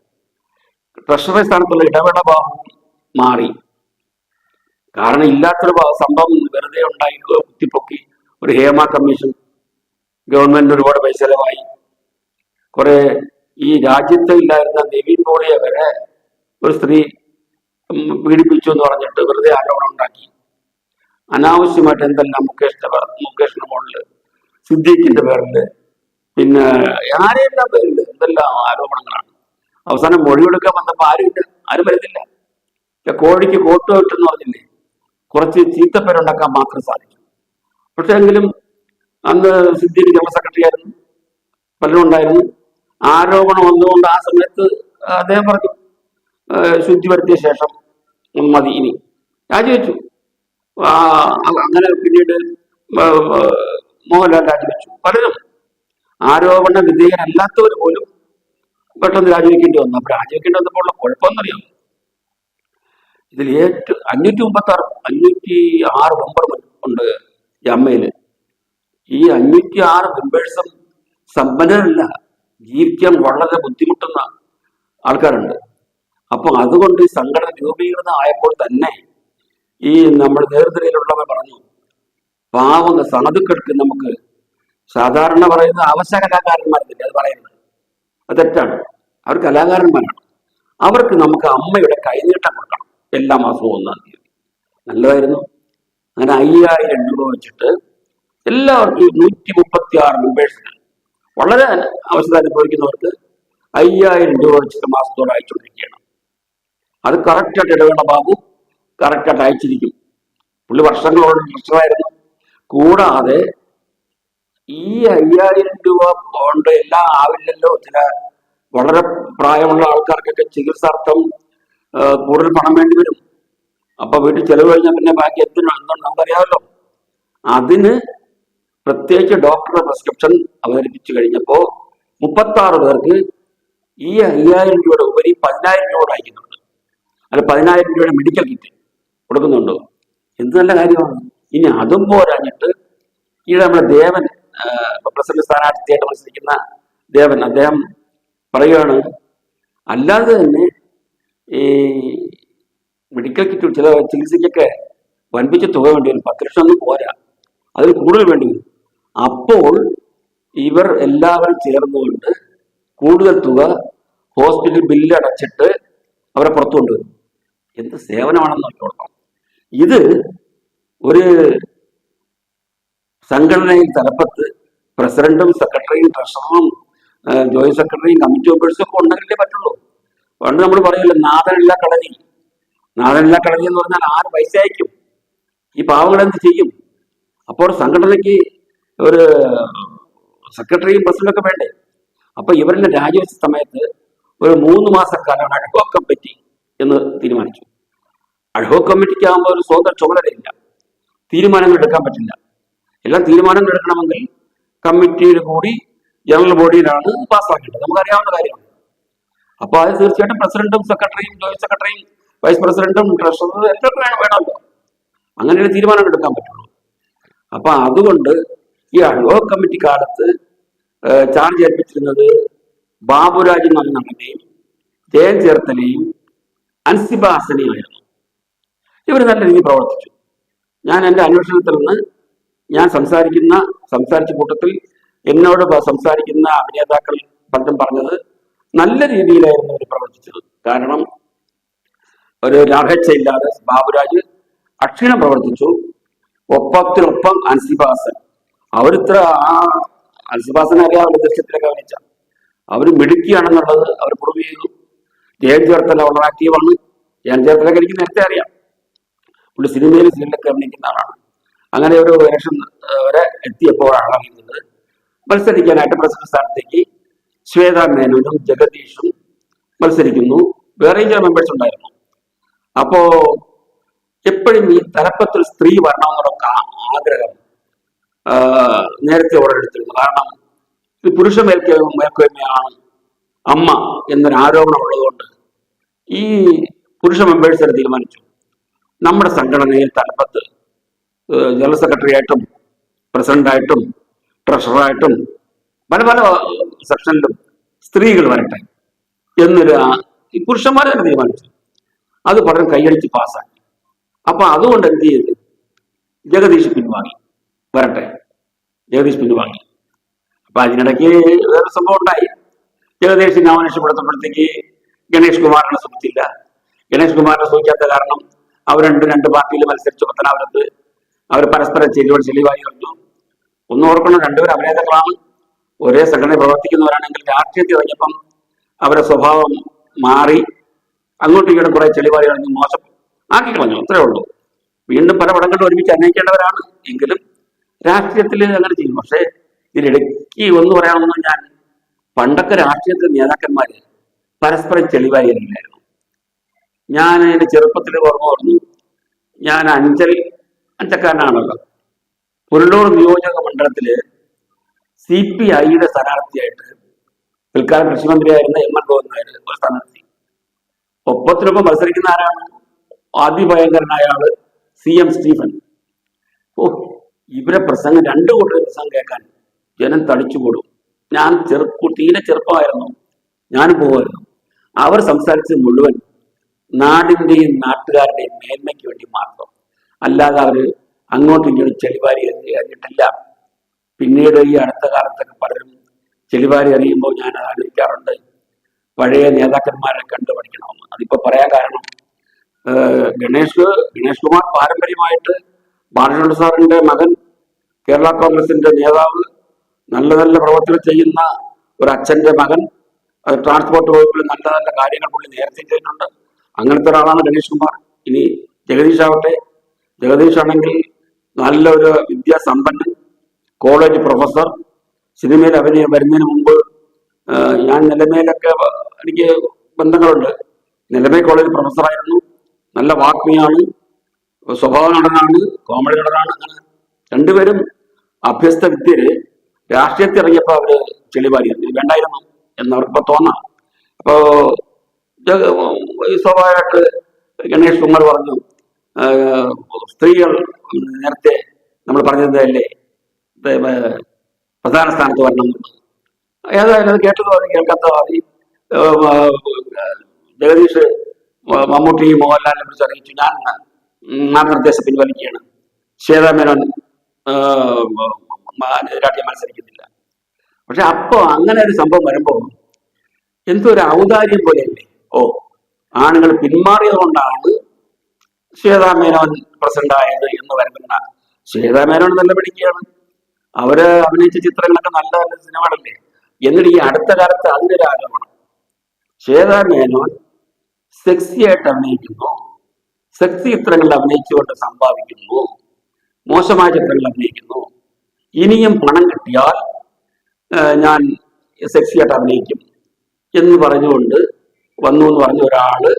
ട്രഷററി സ്ഥാനത്തുള്ള ഇടവേള ബാബു മാറി. കാരണം ഇല്ലാത്തൊരു സംഭവം വെറുതെ ഉണ്ടായി കുത്തിപ്പൊക്കി. ഒരു ഹേമ കമ്മീഷൻ, ഗവൺമെന്റ് ഒരുപാട് പൈസ ചെലവായി. കുറെ ഈ രാജ്യത്ത് ഇല്ലായിരുന്ന നിവിൻ പോളിയെ വരെ ഒരു സ്ത്രീ പീഡിപ്പിച്ചു എന്ന് പറഞ്ഞിട്ട് വെറുതെ ആരോപണം ഉണ്ടാക്കി. അനാവശ്യമായിട്ട് എന്തെല്ലാം മുകേഷിന്റെ മോളില്, സിദ്ദീഖിന്റെ പേരില്, പിന്നെ ആരെയെല്ലാം പേരില് എന്തെല്ലാം ആരോപണങ്ങളാണ്. അവസാനം മൊഴിയെടുക്കാൻ വന്നപ്പോ ആരും വരുന്നില്ല. കോഴിക്ക് കോട്ട് കിട്ടുന്ന പറഞ്ഞില്ലേ, കുറച്ച് ചീത്തപ്പേരുണ്ടാക്കാൻ മാത്രം സാധിക്കും. പക്ഷെ എങ്കിലും അന്ന് സിദ്ദീഖ് ജനറൽ സെക്രട്ടറി ആയിരുന്നു, പലരും ഉണ്ടായിരുന്നു. ആരോപണം വന്നുകൊണ്ട് ആ സമയത്ത് അദ്ദേഹം പറഞ്ഞു ശുദ്ധി വരുത്തിയ ശേഷം മതി, ഇനി രാജിവെച്ചു. അങ്ങനെ പിന്നീട് മോഹൻലാൽ രാജിവെച്ചു. പലരും ആരോപണ വിധേയനല്ലാത്തവർ പോലും പെട്ടെന്ന് രാജിവെക്കേണ്ടി വന്നു. അപ്പൊ രാജിവെക്കേണ്ടി വന്നപ്പോൾ ഉള്ള കുഴപ്പമെന്നറിയാം, ഇതിൽ 536 മെമ്പർ ഉണ്ട് ഈ അമ്മയില്. ഈ 506 മെമ്പേഴ്സും സമ്പന്നരല്ല, ജീവിക്കാൻ വളരെ ബുദ്ധിമുട്ടുന്ന ആൾക്കാരുണ്ട്. അപ്പൊ അതുകൊണ്ട് ഈ സംഘടന രൂപീകൃതം ആയപ്പോൾ തന്നെ ഈ നമ്മുടെ നേതൃത്വത്തിലുള്ളവർ പറഞ്ഞു, പാവങ്ങൾ സാധുക്കൾക്ക് നമുക്ക് സാധാരണ പറയുന്ന അവശ്യ കലാകാരന്മാരെന്നില്ല, അത് പറയുന്നത് അത് തെറ്റാണ്. അവർ കലാകാരന്മാരാണ്. അവർക്ക് നമുക്ക് അമ്മയുടെ കൈനീട്ടം കൊടുക്കണം എല്ലാ മാസവും 1-ാം തീയതി. നല്ലതായിരുന്നു. അങ്ങനെ 5000 രൂപ വെച്ചിട്ട് എല്ലാവർക്കും 136 മെമ്പേഴ്സിന് വളരെ അവസ്ഥ അനുഭവിക്കുന്നവർക്ക് 5000 രൂപ വെച്ചിട്ട് മാസത്തോടെ അയച്ചുകൊണ്ടിരിക്കുകയാണ്. അത് കറക്റ്റായിട്ട് ഇടവേള ബാബു കറക്റ്റായിട്ട് അയച്ചിരിക്കും. പുള്ളി വർഷങ്ങളോട് ട്രഷറായിരുന്നു. കൂടാതെ ഈ 5000 രൂപ കൊണ്ട് എല്ലാം ആവില്ലല്ലോ. ചില വളരെ പ്രായമുള്ള ആൾക്കാർക്കൊക്കെ ചികിത്സാർത്ഥം കൂടുതൽ പണം വേണ്ടി വരും. അപ്പൊ വീട്ടിൽ ചെലവ് കഴിഞ്ഞാൽ പിന്നെ ബാക്കി എന്തുണ്ടോ നമുക്കറിയാമല്ലോ. അതിന് പ്രത്യേകിച്ച് ഡോക്ടറുടെ പ്രിസ്ക്രിപ്ഷൻ അവതരിപ്പിച്ചു കഴിഞ്ഞപ്പോ 36 പേർക്ക് ഈ 5000 രൂപയുടെ ഉപരി 10000 രൂപ അയക്കുന്നുണ്ട്. അല്ല 10000 രൂപയുടെ മെഡിക്കൽ കിറ്റ് കൊടുക്കുന്നുണ്ടോ? എന്ത് നല്ല കാര്യമാണ്. ഇനി അതും പോരാഞ്ഞിട്ട് ഈ നമ്മുടെ ദേവൻ, പ്രസിഡന്റ് സ്ഥാനാർത്ഥിയായിട്ട് മത്സരിക്കുന്ന ദേവൻ, അദ്ദേഹം പറയുകയാണ്, അല്ലാതെ തന്നെ ഈ മെഡിക്കൽ കിറ്റ് ചില ചികിത്സയ്ക്കൊക്കെ വൻപിച്ച തുക വേണ്ടി വരും. 10 ലക്ഷം ഒന്നും പോരാ, അതിൽ കൂടുതൽ വേണ്ടി വരും. അപ്പോൾ ഇവർ എല്ലാവരും ചേർന്നുകൊണ്ട് കൂടുതൽ തുക ഹോസ്പിറ്റൽ ബില്ല് അടച്ചിട്ട് അവരെ പുറത്തു കൊണ്ടുവരും. എന്ത് സേവനമാണെന്ന് നോക്കിക്കൊടുക്കണം. ഇത് ഒരു സംഘടനയിൽ തലപ്പത്ത് പ്രസിഡന്റും സെക്രട്ടറിയും ട്രഷററും ജോയിന്റ് സെക്രട്ടറിയും കമ്മിറ്റി മെമ്പേഴ്സും ഒക്കെ ഉണ്ടെങ്കിലേ പറ്റുള്ളൂ. പണ്ട് നമ്മൾ പറയില്ല, നാഥനില്ല കളരി. നാഥനില്ല കളരി എന്ന് പറഞ്ഞാൽ ആര് പൈസ അയക്കും? ഈ പാവങ്ങൾ എന്ത് ചെയ്യും? അപ്പോൾ സംഘടനയ്ക്ക് ഒരു സെക്രട്ടറിയും പ്രസിഡന്റും ഒക്കെ വേണ്ടേ? അപ്പൊ ഇവരുടെ രാജിവെച്ച സമയത്ത് ഒരു 3 മാസക്കാലം അഡ്ഹോക് കമ്മിറ്റി എന്ന് തീരുമാനിച്ചു. അഡ്ഹോക് കമ്മിറ്റിക്ക് ആകുമ്പോൾ ഒരു സ്വതന്ത്ര ചുമതലയില്ല, തീരുമാനങ്ങൾ എടുക്കാൻ പറ്റില്ല. എല്ലാം തീരുമാനങ്ങൾ എടുക്കണമെങ്കിൽ കമ്മിറ്റിയിൽ കൂടി ജനറൽ ബോഡിയിലാണ് പാസ്സാക്കേണ്ടത്. നമുക്കറിയാവുന്ന കാര്യമാണ്. അപ്പൊ അത് തീർച്ചയായിട്ടും പ്രസിഡന്റും സെക്രട്ടറിയും ജോയിന്റ് സെക്രട്ടറിയും വൈസ് പ്രസിഡന്റും ട്രഷററും എല്ലാം വേണമല്ലോ. അങ്ങനെ ഒരു തീരുമാനം എടുക്കാൻ പറ്റുള്ളൂ. അപ്പൊ അതുകൊണ്ട് ഈ അഡ്ഹോക് കമ്മിറ്റി കാലത്ത് ചാർജ് ഏൽപ്പിച്ചിരുന്നത് ബാബുരാജ് എന്ന് പറഞ്ഞ നടനെയും ജയൻ ചേർത്തലയും അൻസിബാസനെയായിരുന്നു. ഇവർ നല്ല രീതിയിൽ പ്രവർത്തിച്ചു. ഞാൻ എൻ്റെ അന്വേഷണത്തിൽ നിന്ന് ഞാൻ സംസാരിച്ച കൂട്ടത്തിൽ എന്നോട് സംസാരിക്കുന്ന അഭിനേതാക്കൾ പലരും പറഞ്ഞത് നല്ല രീതിയിലായിരുന്നു അവർ പ്രവർത്തിച്ചത്. കാരണം ഒരു രാഹച്ചയില്ലാതെ ബാബുരാജ് അക്ഷീണം പ്രവർത്തിച്ചു. ഒപ്പത്തിനൊപ്പം അൻസിബാസൻ, അവരിത്ര അൻസിബാസനെ അറിയാവുന്ന ദൃശ്യത്തിലൊക്കെ അഭിനയിച്ച അവർ മിടുക്കിയാണെന്നുള്ളത് അവർ പ്രൂവ് ചെയ്തു. ജയൻ ചേർത്തല വളരെ ആക്റ്റീവാണ്. ജയൻ ചേർത്തലൊക്കെ എനിക്ക് നേരത്തെ അറിയാം. പുള്ളി സിനിമയിലും സീരിയലൊക്കെ അഭിനയിക്കുന്ന ആളാണ്. അങ്ങനെ ഒരു ഇലക്ഷൻ വരെ എത്തിയപ്പോഴാണ് അറിയുന്നത് മത്സരിക്കാനായിട്ട് പ്രസിഡന്റ് സ്ഥാനത്തേക്ക് ശ്വേതാ മേനോനും ജഗദീഷും മത്സരിക്കുന്നു. വേറെയും ചില മെമ്പേഴ്സ് ഉണ്ടായിരുന്നു. അപ്പോ എപ്പോഴും ഈ തലപ്പത്തിൽ സ്ത്രീ വരണമെന്നുള്ള ആഗ്രഹം നേരത്തെ ഉടലെടുത്തിരുന്നു. കാരണം ഇത് പുരുഷ മേൽക്കോയ്മയാണ് അമ്മ എന്നൊരു ആരോപണം ഉള്ളതുകൊണ്ട് ഈ പുരുഷ മെമ്പേഴ്സിനെ തീരുമാനിച്ചു നമ്മുടെ സംഘടനയിൽ തലപ്പത്ത് ജനറൽ സെക്രട്ടറി ആയിട്ടും പ്രസിഡന്റായിട്ടും ട്രഷററായിട്ടും പല സെക്ഷനിലും സ്ത്രീകൾ വരട്ടെ എന്നൊരു ഈ പുരുഷന്മാർ തന്നെ തീരുമാനിച്ചു. അത് പലരും കൈയടിച്ച് പാസ്സാക്കി. അപ്പൊ അതുകൊണ്ട് എന്ത് ചെയ്ത് ജഗദീഷ് പിൻവാങ്ങി. വരട്ടെ, ജഗദീഷ് പിൻവാങ്ങി. അപ്പൊ അതിനിടയ്ക്ക് വേറെ സംഭവം ഉണ്ടായി. ജഗദീഷ് നാമനിഷ്ടപ്പെടുത്തപ്പോഴത്തേക്ക് ഗണേഷ് കുമാറിനെ സുഖിച്ചില്ല. ഗണേഷ് കുമാറിനെ സുഖിക്കാത്ത കാരണം അവർ രണ്ട് പാർട്ടിയിൽ മത്സരിച്ചു പത്തനാപുരത്ത്. അവർ പരസ്പരം ചെളിവായി എറിഞ്ഞു. ഒന്ന് ഓർക്കണം, രണ്ടുപേരും അഭിനേതാക്കളാണ്, ഒരേ സംഘടനയിൽ പ്രവർത്തിക്കുന്നവരാണെങ്കിൽ രാഷ്ട്രീയത്തിൽ ഇറങ്ങിയപ്പം അവരുടെ സ്വഭാവം മാറി, അങ്ങോട്ടും ഇങ്ങോട്ടും കുറെ ചെളിവാരി എറിഞ്ഞ് മോശം ആക്കി കളഞ്ഞു. അത്രേ ഉള്ളൂ. വീണ്ടും പല പടങ്ങളിലും ഒരുമിച്ച് അന്വേഷിക്കേണ്ടവരാണ്, എങ്കിലും രാഷ്ട്രീയത്തിൽ അങ്ങനെ ചെയ്യും. പക്ഷേ ഇതിനിടയ്ക്ക് ഒന്ന് പറയാമെന്ന്, ഞാൻ പണ്ടൊക്കെ രാഷ്ട്രീയത്തിലെ നേതാക്കന്മാര് പരസ്പരം ചെളിവാരി എറിയില്ലായിരുന്നു. ഞാൻ എൻ്റെ ചെറുപ്പത്തിൽ ഓർമ്മ പറഞ്ഞു, ഞാൻ അഞ്ചക്കാരനാണല്ലോ. പുനലൂർ നിയോജക മണ്ഡലത്തില് CPIയുടെ സ്ഥാനാർത്ഥിയായിട്ട് പിൽക്കാലം കൃഷിമന്ത്രിയായിരുന്ന MN ഗോവിന്ദൻ ഒരു സ്ഥാനാർത്ഥി. ഒപ്പത്തിനൊപ്പം മത്സരിക്കുന്ന ആരാണ്? അതിഭയങ്കരനായ ആള് CM സ്റ്റീഫൻ. ഇവരെ പ്രസംഗം, രണ്ടു കൂട്ടരുടെ പ്രസംഗം കേൾക്കാൻ ജനം തടിച്ചുകൂടും. ഞാൻ തീരെ ചെറുപ്പമായിരുന്നു, ഞാനും പോകുമായിരുന്നു. അവർ സംസാരിച്ചത് മുഴുവൻ നാടിന്റെയും നാട്ടുകാരുടെയും മേന്മയ്ക്ക് വേണ്ടി മാത്രം, അല്ലാതെ അവര് അങ്ങോട്ടും ഇങ്ങോട്ടും ചെളിവാരി എറിഞ്ഞിട്ടില്ല. പിന്നീട് ഈ അടുത്ത കാലത്തൊക്കെ പലരും ചെളിവാരി എറിയുമ്പോൾ ഞാൻ ആലോചിക്കാറുണ്ട്, പഴയ നേതാക്കന്മാരെ കണ്ടു പഠിക്കണമെന്ന്. അതിപ്പോ പറയാൻ കാരണം, ഗണേഷ് കുമാർ പാരമ്പര്യമായിട്ട് ബാലചന്ദ്ര സാറിന്റെ മകൻ, കേരള കോൺഗ്രസിന്റെ നേതാവ്, നല്ല നല്ല പ്രവർത്തനം ചെയ്യുന്ന ഒരു അച്ഛന്റെ മകൻ, ട്രാൻസ്പോർട്ട് വകുപ്പിൽ നല്ല നല്ല കാര്യങ്ങൾ പുള്ളി നേരത്തെ ചെയ്തിട്ടുണ്ട്. അങ്ങനത്തെ ഒരാളാണ് ഗണേഷ് കുമാർ. ഇനി ജഗദീഷ് ആവട്ടെ, ജഗദീഷ് ആണെങ്കിൽ നല്ലൊരു വിദ്യാസമ്പന്നൻ, കോളേജ് പ്രൊഫസർ, സിനിമയിൽ വരുന്നതിന് മുമ്പ് ഞാൻ നിലമേലൊക്കെ എനിക്ക് ബന്ധങ്ങളുണ്ട്. നിലമേ കോളേജ് പ്രൊഫസറായിരുന്നു, നല്ല വാഗ്മിയാണ്, സ്വഭാവ നടനാണ്, കോമഡി നടനാണ്. അങ്ങനെ രണ്ടുപേരും അഭ്യസ്ത വിദ്യര് രാഷ്ട്രീയത്തിൽ ഇറങ്ങിയപ്പോൾ അവര് ചെളിവാരി വേണ്ടായിരുന്നു എന്നവർക്കിപ്പോ തോന്നാം. അപ്പോ സ്വാഭാവികമായിട്ട് ഗണേഷ് കുമാർ പറഞ്ഞു, സ്ത്രീകൾ നേരത്തെ നമ്മൾ പറഞ്ഞതല്ലേ പ്രധാന സ്ഥാനത്ത് വരണം. ഏതായാലും അത് കേട്ടത് മതി, കേൾക്കാത്ത മതി. ജഗദീഷ് മമ്മൂട്ടി മോഹൻലാലിനെ കുറിച്ച് അറിയിച്ചു, ഞാൻ മാർഗനിർദ്ദേശം പിൻവലിക്കുകയാണ്, ശ്വേതാ മേനോൻ എതിരാട്ടി മത്സരിക്കുന്നില്ല. പക്ഷെ അപ്പോ അങ്ങനെ ഒരു സംഭവം വരുമ്പോ എന്തോ ഒരു ഔദാര്യം പോലെയല്ലേ. ആണുങ്ങൾ പിന്മാറിയത് കൊണ്ടാണ് ശ്വേതാ മേനോൻ പ്രസിഡന്റ് ആയത് എന്ന് വരുന്ന. ശ്വേതാ മേനോൻ നല്ല പിടിക്കുകയാണ്, അവര് അഭിനയിച്ച ചിത്രങ്ങളൊക്കെ നല്ല നല്ല സിനിമകളല്ലേ. എന്നിട്ട് ഈ അടുത്ത കാലത്ത് അതിന്റെ ഒരു ആരോപണം, ശ്വേതാ മേനോൻ സെക്സി ആയിട്ട് അഭിനയിക്കുന്നു, സെക്സി ചിത്രങ്ങളിൽ അഭിനയിച്ചുകൊണ്ട് സമ്പാദിക്കുന്നു, മോശമായ ചിത്രങ്ങളിൽ അഭിനയിക്കുന്നു, ഇനിയും പണം കിട്ടിയാൽ ഞാൻ സെക്സി ആയിട്ട് അഭിനയിക്കും എന്ന് പറഞ്ഞുകൊണ്ട് വന്നു എന്ന് പറഞ്ഞ ഒരാള്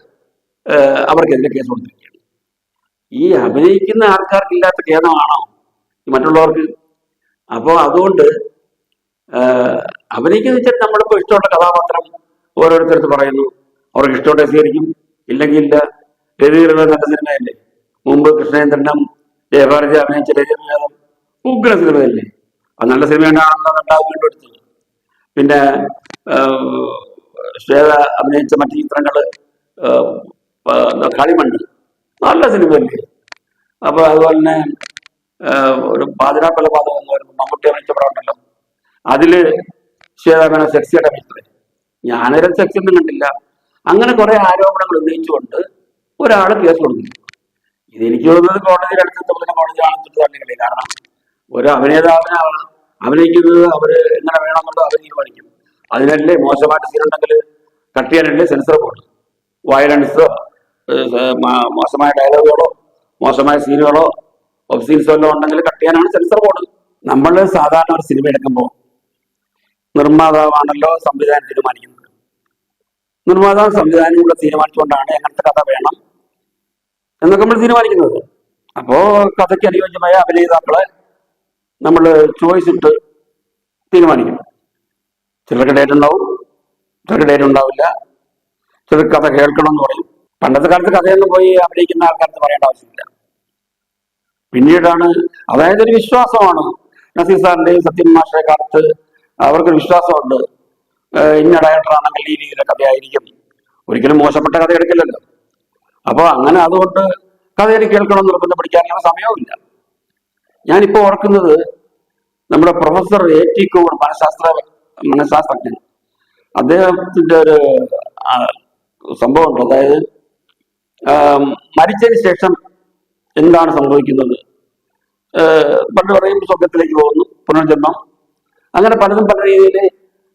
അവർക്കെതിരെ കേസ് കൊടുത്തിരിക്കുകയാണ്. ഈ അഭിനയിക്കുന്ന ആൾക്കാർക്കില്ലാത്ത ഖേദമാണോ മറ്റുള്ളവർക്ക്? അപ്പോൾ അതുകൊണ്ട് അഭിനയിക്കുന്ന വെച്ചാൽ നമ്മളിപ്പോ ഇഷ്ടമുള്ള കഥാപാത്രം ഓരോരുത്തരത്ത് പറയുന്നു, അവർക്ക് ഇഷ്ടമുള്ള സ്വീകരിക്കും, ഇല്ലെങ്കിൽ ഇല്ല. രതികീർണ നല്ല സിനിമയല്ലേ, മുമ്പ് കൃഷ്ണേന്ദ്രനും ജയഭാരതി അഭിനയിച്ച രതികീർണം ഉഗ്ര സിനിമയല്ലേ, അത് നല്ല സിനിമയാണെന്ന് വീണ്ടും എടുത്തത്. പിന്നെ ശ്വേത അഭിനയിച്ച മറ്റു ചിത്രങ്ങള് കളിമണ്ണ് നല്ല സിനിമയല്ലേ. അപ്പൊ അതുപോലെ തന്നെ ഒരു പാതിരാ കൊലപാതകം എന്ന് പറയുമ്പോൾ മമ്മൂട്ടി അഭിനയിച്ച പടം ഉണ്ടല്ലോ, അതില് ശ്വേതാമേന സെക്സിയായിട്ട് അഭിനയിച്ചത്, ഞാനൊരു സെക്സി ഒന്നും കണ്ടില്ല. അങ്ങനെ കുറെ ആരോപണങ്ങൾ ഉന്നയിച്ചുകൊണ്ട് ഒരാൾ കേസ് കൊടുക്കുന്നു. ഇതെനിക്ക് തോന്നുന്നത് കോടതിയുടെ അടുത്തെത്തുമ്പോൾ കോടതിയാണെന്ന് തന്നെയല്ലേ. കാരണം ഒരു അഭിനേതാവിനെ അഭിനയിക്കുന്നത് അവര് എങ്ങനെ വേണമെന്നുള്ളത് അവർ തീരുമാനിക്കും. അതിനല്ലേ മോശമായിട്ട് സീനുണ്ടെങ്കിൽ കട്ട് ചെയ്യാനല്ലേ സെൻസർ ബോർഡ്. വയലൻസോ മോശമായ ഡയലോഗുകളോ മോശമായ സീനുകളോ ഒബ്സീൻസോ എല്ലാം ഉണ്ടെങ്കിൽ കട്ട് ചെയ്യാനാണ് സെൻസർ ബോർഡ്. നമ്മൾ സാധാരണ ഒരു സിനിമ എടുക്കുമ്പോൾ നിർമ്മാതാവാണല്ലോ സംവിധാനം തീരുമാനിക്കുന്നത്. നിർമ്മാതാവ് സംവിധാനം കൂടെ തീരുമാനിച്ചുകൊണ്ടാണ് എങ്ങനത്തെ കഥ വേണം എന്നൊക്കെ നമ്മൾ തീരുമാനിക്കുന്നത്. അപ്പോ കഥയ്ക്ക് അനുയോജ്യമായ അഭിനേതാക്കളെ നമ്മൾ ചോയ്സ് ഇട്ട് തീരുമാനിക്കും. ചിലർക്ക് ഡേറ്റ് ഉണ്ടാവും, ചിലർക്ക് ഡേറ്റ് ഉണ്ടാവില്ല, ചിലർക്ക് കഥ കേൾക്കണം എന്ന് പറയും. പണ്ടത്തെ കാലത്ത് കഥയൊന്നും പോയി അഭിനയിക്കുന്ന ആൾക്കാർക്ക് പറയേണ്ട ആവശ്യമില്ല. പിന്നീടാണ്, അതായത് ഒരു വിശ്വാസമാണ്. നസീർ സാറിന്റെയും സത്യൻ മാഷയുടെ കാലത്ത് അവർക്കൊരു വിശ്വാസമുണ്ട്, ഇന്ന ഡയറക്ടറാണെങ്കിൽ ഈ രീതിയിലെ കഥയായിരിക്കും, ഒരിക്കലും മോശപ്പെട്ട കഥ എടുക്കില്ലല്ലോ. അപ്പോൾ അങ്ങനെ അതുകൊണ്ട് കഥ എനിക്ക് കേൾക്കണമെന്ന് നിർബന്ധം പഠിക്കാനുള്ള സമയവുമില്ല. ഞാനിപ്പോൾ ഓർക്കുന്നത് നമ്മുടെ പ്രൊഫസർ A.T. Kumar മനഃശാസ്ത്രജ്ഞൻ, അദ്ദേഹത്തിന്റെ ഒരു സംഭവമുണ്ട്. അതായത് മരിച്ചതിന് ശേഷം എന്താണ് സംഭവിക്കുന്നത്? പണ്ട് പറയും സ്വർഗത്തിലേക്ക് പോകുന്നു, പുനർജന്മം, അങ്ങനെ പലതും പല രീതിയിൽ.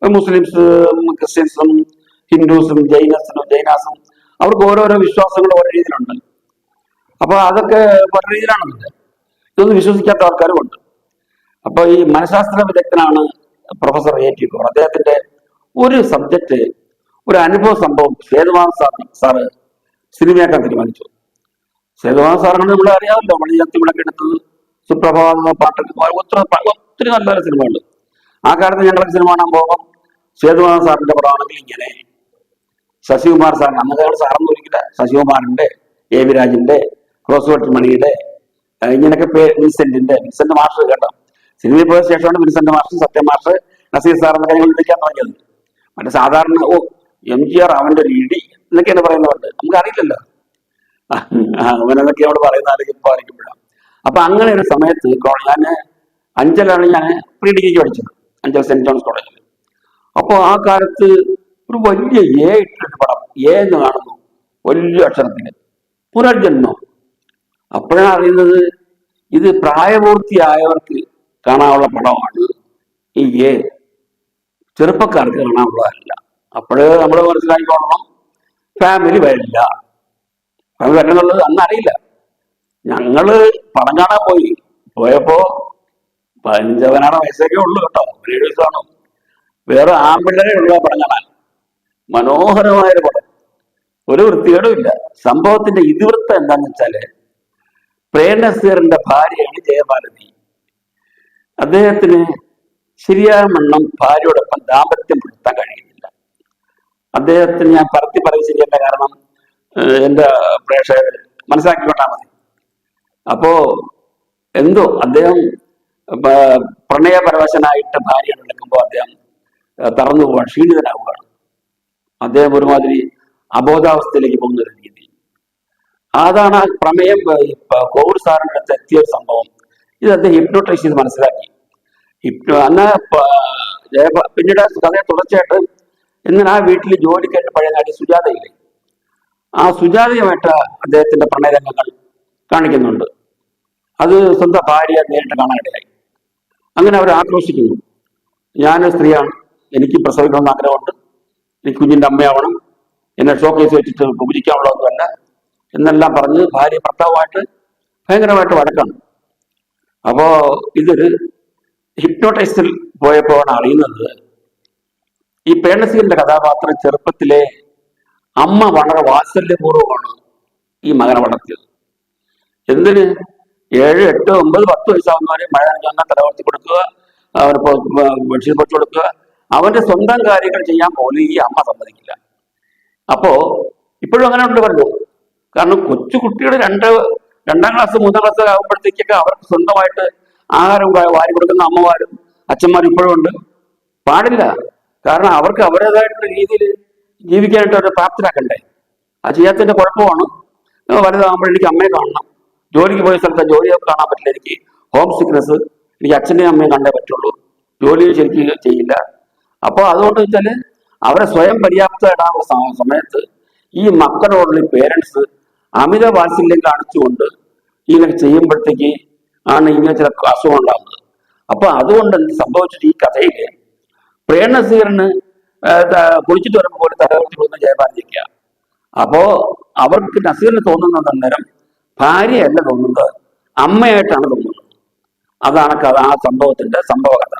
മുസ്ലിംസും ക്രിസ്ത്യൻസും ഹിന്ദുസും ജൈനാസും അവർക്ക് ഓരോരോ വിശ്വാസങ്ങൾ ഓരോ രീതിയിലുണ്ട്. അപ്പൊ അതൊക്കെ പല രീതിയിലാണെന്നില്ല, ഇതൊന്നും വിശ്വസിക്കാത്ത ആൾക്കാരും ഉണ്ട്. അപ്പൊ ഈ മനഃശാസ്ത്ര വിദഗ്ധനാണ് പ്രൊഫസർ A.T. Kumar. അദ്ദേഹത്തിന്റെ ഒരു സബ്ജക്റ്റ്, ഒരു അനുഭവ സംഭവം സേതുമാധവൻ സാറ് സിനിമയാക്കാൻ തീരുമാനിച്ചു. സേതുമാധവൻ സാറിന് നമ്മളെ അറിയാമല്ലോ, മണിയത്തിവിളക്ക് എടുത്തത്, സുപ്രഭാത പാട്ടൊക്കെ, ഒത്തിരി നല്ല സിനിമകൾ. ആ കാലത്ത് ഞങ്ങൾക്ക് സിനിമ കാണാൻ പോകുമ്പോൾ സേതുമാധവൻ സാറിന്റെ പടമാണെങ്കിൽ ഇങ്ങനെ ശശികുമാർ സാറിന്, അന്നത്തെ സാറൊന്നും ഒരിക്കല, ശശികുമാറിന്റെ, A.V. രാജിന്റെ, ക്രോസ് മണിയുടെ, ഇങ്ങനെയൊക്കെ വിൻസെന്റ് മാസ്റ്റർ കേട്ടോ. സിനിമയിൽ പോയ ശേഷമാണ് വിൻസെന്റ് മാസ്റ്റർ, സത്യം മാസ്റ്റർ, നസീർ സാർ എന്നൊക്കെ ഞങ്ങൾ വിളിക്കാൻ തുടങ്ങിയത്. മറ്റേ സാധാരണ MGR അവന്റെ ഒരു ഇടി എന്നൊക്കെയാണ് പറയുന്നവരുണ്ട്, നമുക്ക് അറിയില്ലല്ലോ അവനെന്നൊക്കെ അവിടെ പറയുന്ന ഇപ്പൊ ആയിരിക്കുമ്പോഴാണ്. അപ്പൊ അങ്ങനെ ഒരു സമയത്ത് ഞാൻ അഞ്ചലാണ് ഞാൻ പ്രീ ഡിഗ്രിക്ക് പഠിച്ചത്, അഞ്ചൽ സെന്റ് ജോൺസ് കോളേജിൽ. അപ്പോൾ ആ കാലത്ത് ഒരു വലിയ ഇട്ടൊരു പടം, എന്ന് കാണുന്നു വലിയ അക്ഷരത്തിന്, പുനർജന്മം. അപ്പോഴാണ് അറിയുന്നത് ഇത് പ്രായപൂർത്തിയായവർക്ക് കാണാനുള്ള പടമാണ് ഈ ചെറുപ്പക്കാർക്ക് കാണാനുള്ളതല്ല. അപ്പോഴേ നമ്മൾ മനസ്സിലാക്കിക്കൊള്ളണം, ഫാമിലി വരില്ല. ഫാമിലി വരണമെന്നുള്ളത് അന്ന് അറിയില്ല. ഞങ്ങള് പടം കാണാൻ പോയപ്പോ 15-16 വയസ്സൊക്കെ ഉള്ളു കേട്ടോ, 17 വയസ്സാണോ. വേറെ ആൺപിള്ളേരെ ഉള്ള പടം കാണാൻ. മനോഹരമായൊരു പടം, ഒരു വൃത്തികേടും ഇല്ല. സംഭവത്തിന്റെ ഇതിവൃത്തം എന്താന്ന് വെച്ചാല്, പ്രേംനസീറിന്റെ ഭാര്യയാണ് ജയഭാരതി. അദ്ദേഹത്തിന് ശരിയായ വണ്ണം ഭാര്യയോടൊപ്പം ദാമ്പത്യം പുലർത്താൻ കഴിയുന്നില്ല. അദ്ദേഹത്തിന് ഞാൻ പറയും ശരിയല്ല, കാരണം എന്റെ പ്രേക്ഷകർ മനസ്സിലാക്കിക്കൊണ്ടാൽ മതി. അപ്പോ എന്തോ അദ്ദേഹം പ്രണയപരവശനായിട്ട് ഭാര്യയോട് എടുക്കുമ്പോൾ അദ്ദേഹം തറന്നു പോവാൻ, ക്ഷീണിതനാവുകയാണ്. അദ്ദേഹം ഒരുമാതിരി അബോധാവസ്ഥയിലേക്ക് പോകുന്ന ഒരു രീതി. അതാണ് ആ പ്രമേയം കോവിഡ് സാറിന്റെ അടുത്ത് എത്തിയ ഒരു സംഭവം. ഇത് അദ്ദേഹം ഹിപ്നോട്ടൈസ് ചെയ്ത് മനസ്സിലാക്കി. അന്ന് പിന്നീട് കഥയെ തുടർച്ചയായിട്ട് എന്നാൽ ആ വീട്ടിൽ ജോലിക്കായിട്ട് പഴയ നടി സുജാതയില്ലേ, ആ സുജാതയുമായിട്ട് അദ്ദേഹത്തിന്റെ പ്രണയരംഗങ്ങൾ കാണിക്കുന്നുണ്ട്. അത് സ്വന്തം ഭാര്യ നേരിട്ട് കാണാനിടയായി. അങ്ങനെ അവർ ആക്രോശിക്കുന്നു, ഞാനൊരു സ്ത്രീയാണ്, എനിക്ക് പ്രസവിക്കണമെന്ന് ആഗ്രഹമുണ്ട്, എനിക്ക് കുഞ്ഞിന്റെ അമ്മയാവണം, എന്നെ ഷോക്കേസ് വെച്ചിട്ട് പൂജിക്കാനുള്ളതൊന്നുമല്ല എന്നെല്ലാം പറഞ്ഞ് ഭാര്യ ഭർത്താവുമായിട്ട് ഭയങ്കരമായിട്ട് വഴക്കാണ്. അപ്പോ ഇതൊരു ഹിപ്നോട്ടൈസിൽ പോയപ്പോഴാണ് അറിയുന്നത്, ഈ പ്രേംനസീറിന്റെ കഥാപാത്രം ചെറുപ്പത്തിലെ അമ്മ വളരെ വാത്സല്യപൂർവ്വമാണ് ഈ മകനെ വളർത്തിയത്. എന്തിന് 7, 8, 9, 10 വയസ്സാവുന്നവരെ മഴ നനഞ്ഞാൽ തലവർത്തി കൊടുക്കുക, അവനിപ്പോ ബെഡ്ഷീറ്റ് പൊച്ചു കൊടുക്കുക, അവന്റെ സ്വന്തം കാര്യങ്ങൾ ചെയ്യാൻ പോലും ഈ അമ്മ സമ്മതിക്കില്ല. അപ്പോ ഇപ്പോഴും അങ്ങനെ ഉണ്ട് പറഞ്ഞു. കാരണം കൊച്ചു കുട്ടികൾ 2ാം ക്ലാസ് 3ാം ക്ലാസ് ആകുമ്പോഴത്തേക്കൊക്കെ അവർക്ക് സ്വന്തമായിട്ട് ആഹാരം വാരി കൊടുക്കുന്ന അമ്മമാരും അച്ഛന്മാരും ഇപ്പോഴും ഉണ്ട്. പാടില്ല, കാരണം അവർക്ക് അവരുടേതായിട്ടുള്ള രീതിയിൽ ജീവിക്കാനായിട്ട് അവരെ പ്രാപ്തരാക്കണ്ടേ. അത് ചെയ്യാത്തതിന്റെ കുഴപ്പമാണ്. വലുതാകുമ്പോൾ എനിക്ക് അമ്മയെ കാണണം, ജോലിക്ക് പോയ സ്ഥലത്ത് ജോലിയൊക്കെ കാണാൻ പറ്റില്ല, എനിക്ക് ഹോം സിക്നസ്, എനിക്ക് അച്ഛനെയും അമ്മയും കണ്ടേ പറ്റുള്ളൂ, ജോലി ശരിക്കും ചെയ്യില്ല. അപ്പോൾ അതുകൊണ്ട് വെച്ചാൽ അവരെ സ്വയം പര്യാപ്തമായിടാനുള്ള സമയത്ത് ഈ മക്കളോടുള്ള പേരൻസ് അമിത വാത്സല്യം കാണിച്ചുകൊണ്ട് ഇങ്ങനെ ചെയ്യുമ്പോഴത്തേക്ക് ആണ് ഇങ്ങനെ ചില അസുഖം ഉണ്ടാകുന്നത്. അപ്പൊ അതുകൊണ്ട് സംഭവിച്ചിട്ട് ഈ കഥയില് പ്രേംനസീറിന് കുളിച്ചിട്ട് വരുമ്പോൾ പോലും തലവർത്തി കൊടുക്കുന്ന ജയഭാരതിക്ക. അപ്പോ അവർക്ക് നസീറിന് തോന്നുന്നത് അന്നേരം ഭാര്യയല്ല തോന്നുന്നത്, അമ്മയായിട്ടാണ് തോന്നുന്നത്. അതാണ് കഥ, ആ സംഭവത്തിന്റെ സംഭവ കഥ.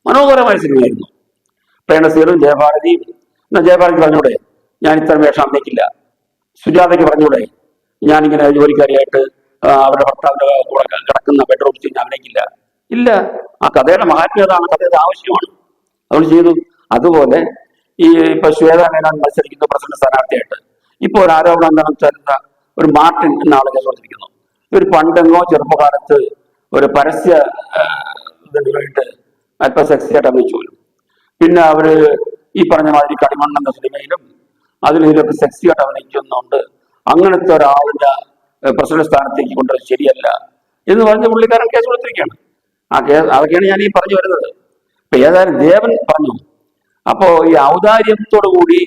മനോഹരമായ സിനിമയായിരുന്നു. പ്രേംനസീറും ജയഭാരതിയും. ജയഭാരതി പറഞ്ഞൂടെ ഞാൻ ഇത്ര വേഷം അഭിനയിക്കില്ല, സുജാതയ്ക്ക് പറഞ്ഞൂടെ ഞാനിങ്ങനെ ജോലിക്കാരിയായിട്ട് അവരുടെ ഭർത്താവിന്റെ കൂടെ കിടക്കുന്ന ബെഡ്റൂം സീൻ അഭിനയിക്കില്ല. ഇല്ല, ആ കഥയുടെ മഹാത്മ്യതാണ്, കഥയുടെ ആവശ്യമാണ്, അവൾ ചെയ്തു. അതുപോലെ ഈ ഇപ്പൊ ശ്വേത മേനോൻ മത്സരിക്കുന്ന പ്രസിഡന്റ് സ്ഥാനാർത്ഥിയായിട്ട് ഇപ്പൊ ഒരു ആരോപണം എന്താണെന്ന് വെച്ചാൽ, ഒരു മാർട്ടിൻ എന്ന ആളെ കേൾപ്പിക്കുന്നു. ഒരു പണ്ടെങ്ങോ ചെറുപ്പകാലത്ത് ഒരു പരസ്യ ഇതിന് വേണ്ടിയിട്ട് അല്പം സെക്സിയായിട്ട് അഭിനയിച്ചു പോലും. പിന്നെ അവര് ഈ പറഞ്ഞ മാതിരി കളിമണ്ണ് എന്ന സിനിമയിലും അതിലൊക്കെ സെക്സിയായിട്ട് അഭിനയിക്കുന്നുണ്ട്, അങ്ങനത്തെ ഒരാളിന്റെ പ്രസിഡന്റ് സ്ഥാനത്തേക്ക് കൊണ്ടുവരുന്നത് ശരിയല്ല എന്ന് പറഞ്ഞ് പുള്ളിക്കാരൻ കേസ് കൊടുത്തിരിക്കുകയാണ്. ആ കേസ് അതൊക്കെയാണ് ഞാൻ ഈ പറഞ്ഞു വരുന്നത്. ഇപ്പൊ ഏതായാലും ദേവൻ പറഞ്ഞു. അപ്പോ ഈ ഔദാര്യത്തോടു കൂടി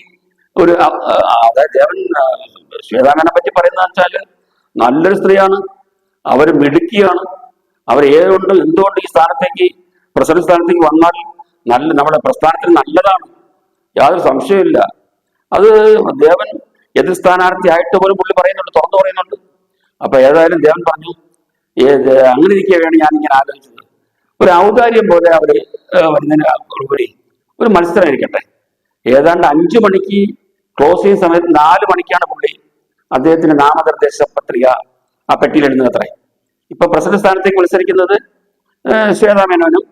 ഒരു അതായത് ദേവൻ ശ്വേതാമേനെ പറ്റി പറയുന്നത് വെച്ചാല് നല്ലൊരു സ്ത്രീയാണ്, അവർ മിടുക്കിയാണ്, അവർ എന്തുകൊണ്ട് ഈ സ്ഥാനത്തേക്ക് പ്രസിഡന്റ് സ്ഥാനത്തേക്ക് വന്നാൽ നമ്മുടെ പ്രസ്ഥാനത്തിന് നല്ലതാണ്, യാതൊരു സംശയമില്ല. അത് ദേവൻ എതിർ സ്ഥാനാർത്ഥി ആയിട്ട് പോലും പുള്ളി പറയുന്നുണ്ട്, തുറന്നു പറയുന്നുണ്ട്. അപ്പൊ ഏതായാലും ദേവൻ പറഞ്ഞു, അങ്ങനെ ഇരിക്കുകയാണ് ഞാനിങ്ങനെ ആലോചിച്ചത്, ഒരു ഔദാര്യം പോലെ അവര് വരുന്നതിന് ഉപരി ഒരു മത്സരം ഇരിക്കട്ടെ. ഏതാണ്ട് 5 മണിക്ക് ക്ലോസ് ചെയ്യുന്ന സമയത്ത് 4 മണിക്കാണ് പുള്ളി അദ്ദേഹത്തിന്റെ നാമനിർദ്ദേശ പത്രിക ആ പെട്ടിയിലിടുന്നത് അത്രേ. ഇപ്പൊ പ്രസിഡന്റ് സ്ഥാനത്തേക്ക് മത്സരിക്കുന്നത് ശ്വേതാമേനോനും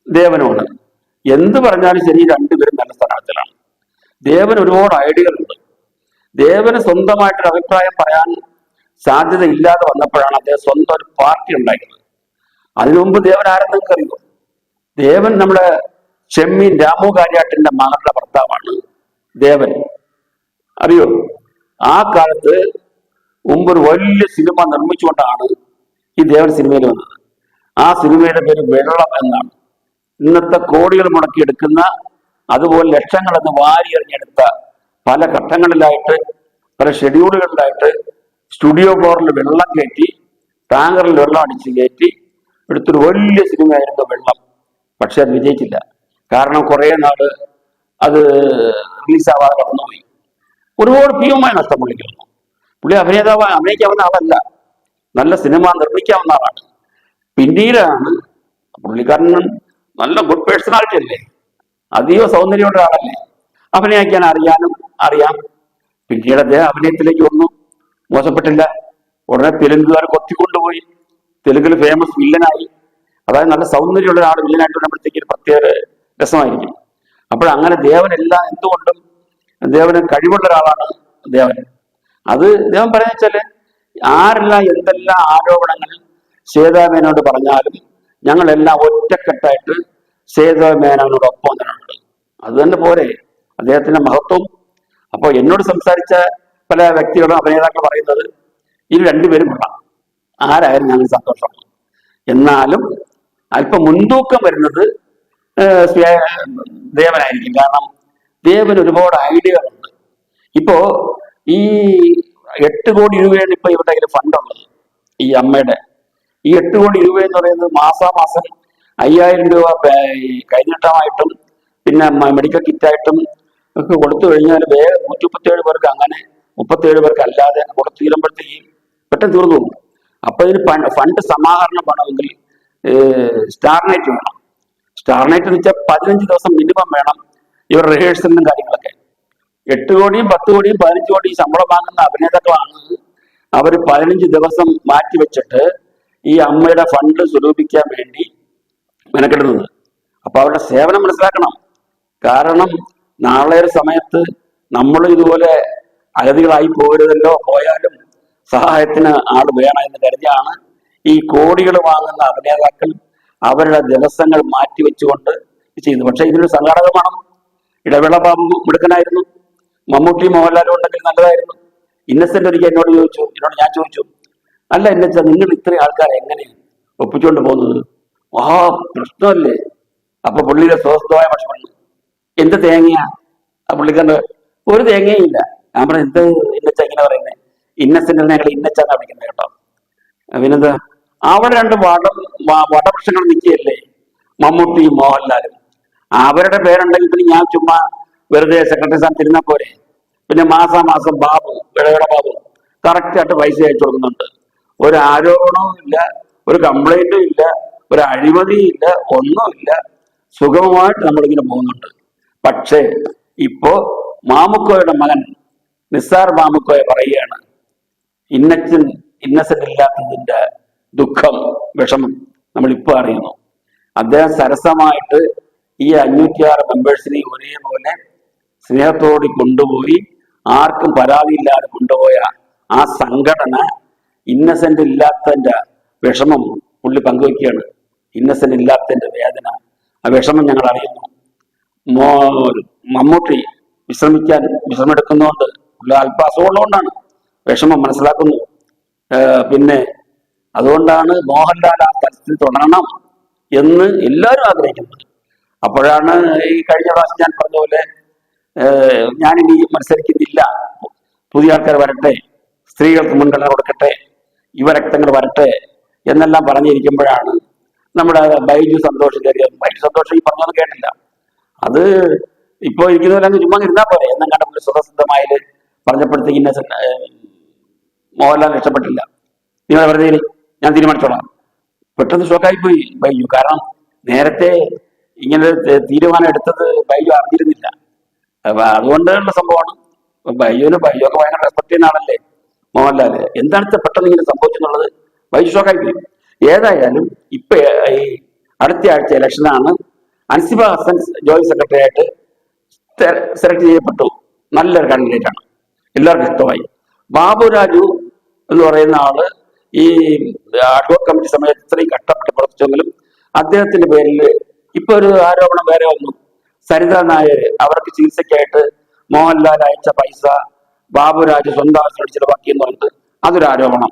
ദേവനുമാണ്. എന്ത് പറഞ്ഞാലും ശരി, രണ്ടുപേരും നല്ല സ്ഥാനാർത്ഥികളാണ്. ദേവന് ഒരുപാട് ഐഡിയകളുണ്ട്. ദേവന് സ്വന്തമായിട്ടൊരു അഭിപ്രായം പറയാൻ സാധ്യത ഇല്ലാതെ വന്നപ്പോഴാണ് അദ്ദേഹം സ്വന്തം ഒരു പാർട്ടി ഉണ്ടാക്കുന്നത്. അതിനു മുമ്പ് ദേവൻ ആരെന്നൊക്കെ അറിയുമോ? ദേവൻ നമ്മുടെ ചെമ്മീൻ രാമു കാര്യാട്ടിന്റെ മകളുടെ ഭർത്താവാണ് ദേവൻ, അറിയോ? ആ കാലത്ത് മുമ്പ് ഒരു വലിയ സിനിമ നിർമ്മിച്ചുകൊണ്ടാണ് ഈ ദേവൻ സിനിമയിൽ വന്നത്. ആ സിനിമയുടെ പേര് വെള്ളം എന്നാണ്. ഇന്നത്തെ കോടികൾ മുടക്കിയെടുക്കുന്ന, അതുപോലെ ലക്ഷങ്ങളെന്ന് വാരിയെറിഞ്ഞെടുത്ത പല ഘട്ടങ്ങളിലായിട്ട്, പല ഷെഡ്യൂളുകളിലായിട്ട് സ്റ്റുഡിയോ ഫ്ലോറിൽ വെള്ളം കയറ്റി, ടാങ്കറിൽ വെള്ളം അടിച്ച് കയറ്റി എടുത്തൊരു വലിയ സിനിമയായിരുന്നു വെള്ളം. പക്ഷെ അത് വിജയിച്ചില്ല. കാരണം കുറെ നാള് അത് റിലീസാവാതെ കടന്നുപോയി. ഒരുപാട് ഭീമമായ നഷ്ടം പുള്ളിക്കുന്നു. പുള്ളി അഭിനയിക്കാവുന്ന ആളല്ല, നല്ല സിനിമ നിർമ്മിക്കാവുന്ന ആളാണ്. പിന്നീടാണ് പുള്ളിക്കാരൻ നല്ല ഗുഡ് പേഴ്സണാലിറ്റി അല്ലേ, അതീവ സൗന്ദര്യമുള്ള ആളല്ലേ, അഭിനയിക്കാൻ അറിയാം. പിന്നീട് അദ്ദേഹം അഭിനയത്തിലേക്ക് വന്നു, മോശപ്പെട്ടില്ല. ഉടനെ തെലുങ്കുകാർ കൊത്തിക്കൊണ്ടുപോയി, തെലുങ്കിൽ ഫേമസ് വില്ലനായി. അതായത് നല്ല സൗന്ദര്യമുള്ള ഒരാൾ വില്ലനായിട്ട് വരുമ്പോഴത്തേക്ക് പ്രത്യേക രസമായിരിക്കും. അപ്പോഴങ്ങനെ ദേവനെല്ലാം എന്തുകൊണ്ടും ദേവന് കഴിവുള്ള ഒരാളാണ് ദേവൻ. അത് ദേവൻ പറയുന്ന വെച്ചാല് ആരെല്ലാം എന്തെല്ലാം ആരോപണങ്ങൾ ശ്വേതാമേനോട് പറഞ്ഞാലും ഞങ്ങളെല്ലാം ഒറ്റക്കെട്ടായിട്ട് ശ്വേതാമേനോടൊപ്പം തന്നെയുണ്ട്. അത് തന്നെ പോരെ അദ്ദേഹത്തിന്റെ മഹത്വം. അപ്പോൾ എന്നോട് സംസാരിച്ച പല വ്യക്തികളും അഭിനേതാക്കൾ പറയുന്നത് ഇത് രണ്ടുപേരും കൊള്ളാം, ആരായാലും ഞങ്ങൾക്ക് സന്തോഷമാണ്. എന്നാലും അല്പം മുൻതൂക്കം വരുന്നത് ദേവനായിരിക്കും. കാരണം ദേവന് ഒരുപാട് ഐഡിയകളുണ്ട്. ഇപ്പോ ഈ 8 കോടി രൂപയാണ് ഇപ്പൊ ഇവിടെ ഫണ്ടുള്ളത് ഈ അമ്മയുടെ. ഈ 8 കോടി രൂപ എന്ന് പറയുന്നത് മാസാമാസം 5000 രൂപ കൈനീട്ടമായിട്ടും പിന്നെ മെഡിക്കൽ കിറ്റായിട്ടും ഒക്കെ കൊടുത്തു കഴിഞ്ഞാൽ വേഗം 137 പേർക്ക്, അങ്ങനെ 37 പേർക്ക് അല്ലാതെ കൊടുത്തു തീരുമ്പോഴത്തേക്ക് പെട്ടെന്ന് തീർന്നു പോകും. അപ്പൊ ഇതിന് ഫണ്ട് സമാഹരണം വേണമെങ്കിൽ സ്റ്റാർനൈറ്റ് വേണം. സ്റ്റാർനൈറ്റ് എന്ന് വെച്ചാൽ 15 ദിവസം മിനിമം വേണം ഇവർ റിഹേഴ്സലിനും കാര്യങ്ങളൊക്കെ. 8 കോടിയും 10 കോടിയും 15 കോടിയും ശമ്പളം വാങ്ങുന്ന അഭിനേതാക്കളാണ് അവർ 15 ദിവസം മാറ്റിവെച്ചിട്ട് ഈ അമ്മയുടെ ഫണ്ട് സ്വരൂപിക്കാൻ വേണ്ടി മെനക്കെടുന്നത്. അപ്പൊ അവരുടെ സേവനം മനസ്സിലാക്കണം. കാരണം നാളെ ഒരു സമയത്ത് നമ്മൾ ഇതുപോലെ അഗതികളായി പോകരുതല്ലോ, പോയാലും സഹായത്തിന് ആൾ വേണം എന്ന് കരുതിയാണ് ഈ കോടികൾ വാങ്ങുന്ന അഭിനേതാക്കൾ അവരുടെ ദിവസങ്ങൾ മാറ്റിവെച്ചുകൊണ്ട് ചെയ്യുന്നു. പക്ഷെ ഇതിനൊരു സംഘാടകമാണ്. ഇടവേള ബാബു മിടുക്കനായിരുന്നു, മമ്മൂട്ടി മോഹൻലാലും ഉണ്ടെങ്കിൽ നല്ലതായിരുന്നു. ഇന്നസെന്റ് ഒരിക്കൽ ഞാൻ ചോദിച്ചു, അല്ല എന്നുവെച്ചാൽ നിങ്ങൾ ഇത്രയും ആൾക്കാരെ എങ്ങനെ ഒപ്പിച്ചുകൊണ്ട് പോകുന്നത്? പ്രശ്നമല്ലേ? അപ്പൊ പുള്ളിയുടെ സ്വസ്ഥമായ പക്ഷം പറഞ്ഞു, എന്ത് തേങ്ങയാ? ആ പുള്ളിക്കാരൻ്റെ ഒരു തേങ്ങയും ഇല്ല. ഞാൻ പറഞ്ഞു, എന്ത് ഇന്നച്ച ഇങ്ങനെ പറയുന്നത്? ഇന്നസെന്റ് ഞങ്ങൾ ഇന്നച്ചാന്നാ വിളിക്കുന്നത് കേട്ടോ. പിന്നെന്താ, അവിടെ 2 വടവൃക്ഷങ്ങൾ നിൽക്കുകയല്ലേ, മമ്മൂട്ടി മോഹൻലാലും. അവരുടെ പേരുണ്ടെങ്കിൽ പിന്നെ ഞാൻ ചുമ്മാ വെറുതെ സെക്രട്ടറി സ്ഥാനത്ത് ഇരുന്നാൽ പോരെ? പിന്നെ മാസാമാസം ബാബു, ഇടവേള ബാബു കറക്റ്റായിട്ട് പൈസ അയച്ചു കൊടുക്കുന്നുണ്ട്. ഒരു ആരോപണവും ഇല്ല, ഒരു കംപ്ലൈന്റും ഇല്ല, ഒരു അഴിമതിയും ഇല്ല, ഒന്നുമില്ല. സുഗമമായിട്ട് നമ്മളിങ്ങനെ പോകുന്നുണ്ട്. പക്ഷേ ഇപ്പോ മാമുക്കോയുടെ മകൻ നിസാർ മാമുക്കോയെ പറയുകയാണ്, ഇന്നസെന്റ് ഇല്ലാത്തതിന്റെ ദുഃഖം, വിഷമം നമ്മളിപ്പോ അറിയുന്നു. അദ്ദേഹം സരസമായിട്ട് ഈ 506 മെമ്പേഴ്സിനെ ഒരേപോലെ സ്നേഹത്തോടെ കൊണ്ടുപോയി ആർക്കും പരാതിയില്ലാതെ കൊണ്ടുപോയ ആ സംഘടന ഇന്നസെന്റ് ഇല്ലാത്തതിന്റെ വിഷമം പുള്ളി പങ്കുവയ്ക്കുകയാണ്. ഇന്നസെന്റ് ഇല്ലാത്തതിന്റെ വേദന, ആ വിഷമം ഞങ്ങൾ അറിയുന്നു. മമ്മൂട്ടി വിശ്രമെടുക്കുന്നതുകൊണ്ട് പുള്ളി അല്പ അസുഖമുള്ളതുകൊണ്ടാണ്, വിഷമം മനസ്സിലാക്കുന്നു. പിന്നെ അതുകൊണ്ടാണ് മോഹൻലാൽ ആ തലത്തിൽ തുടരണം എന്ന് എല്ലാവരും ആഗ്രഹിക്കുന്നത്. അപ്പോഴാണ് ഈ കഴിഞ്ഞ പ്രാവശ്യം ഞാൻ പറഞ്ഞ പോലെ ഞാനിനി മത്സരിക്കുന്നില്ല, പുതിയ ആൾക്കാർ വരട്ടെ, സ്ത്രീകൾക്ക് മുൻഗണന കൊടുക്കട്ടെ, യുവരക്തങ്ങൾ വരട്ടെ എന്നെല്ലാം പറഞ്ഞിരിക്കുമ്പോഴാണ് നമ്മുടെ ബൈജു സന്തോഷം കയറിയത്. ബൈജു സന്തോഷം ഈ പറഞ്ഞൊന്നും കേട്ടില്ല. അത് ഇപ്പോ ഇരിക്കുന്നവരങ്ങ് ചുമ്മാ ഇരുന്നാൽ പോലെ എന്നും കണ്ടപ്പോൾ സ്വതസിദ്ധമായത് പറഞ്ഞപ്പോഴത്തേക്ക് മോഹൻലാൽ ഇഷ്ടപ്പെട്ടില്ല. നിങ്ങൾ വെറുതെ ഞാൻ തീരുമാനിച്ചോളാം. പെട്ടെന്ന് ഷോക്കായി പോയി ബൈജു. കാരണം നേരത്തെ ഇങ്ങനെ തീരുമാനം എടുത്തത് ബൈജു അറിഞ്ഞിരുന്നില്ല. അപ്പൊ അതുകൊണ്ടുള്ള സംഭവമാണ്. ബൈജുവിന് ഒക്കെ ഭയങ്കര റെസ്പെക്ട് ചെയ്യുന്ന ആളല്ലേ മോഹൻലാല്. എന്താണ് പെട്ടെന്ന് ഇങ്ങനെ സംഭവിച്ചെന്നുള്ളത് ബൈജു ഷോക്കായി പോയി. ഏതായാലും ഇപ്പൊ ഈ അടുത്ത ആഴ്ച ഇലക്ഷനാണ്. അൻസിബ ഹസൻ ജോയിന്റ് സെക്രട്ടറി ആയിട്ട് സെലക്ട് ചെയ്യപ്പെട്ടു. നല്ലൊരു കാൻഡിഡേറ്റ് ആണ്, എല്ലാവർക്കും ഇഷ്ടമായി. ബാബു രാജു എന്ന് പറയുന്ന ആള് ഈ അഡ്വോക് കമ്മിറ്റി സമയത്ത് ഇത്രയും കഷ്ടപ്പെട്ട് പ്രവർത്തിച്ചെങ്കിലും അദ്ദേഹത്തിന്റെ പേരിൽ ഇപ്പൊ ഒരു ആരോപണം വേറെ വന്നു. സരിത നായർ അവർക്ക് ചികിത്സയ്ക്കായിട്ട് മോഹൻലാൽ അയച്ച പൈസ ബാബുരാജ് സ്വന്തം ആവശ്യത്തിന് ചിലവാക്കി എന്ന് പറഞ്ഞിട്ട് അതൊരു ആരോപണം.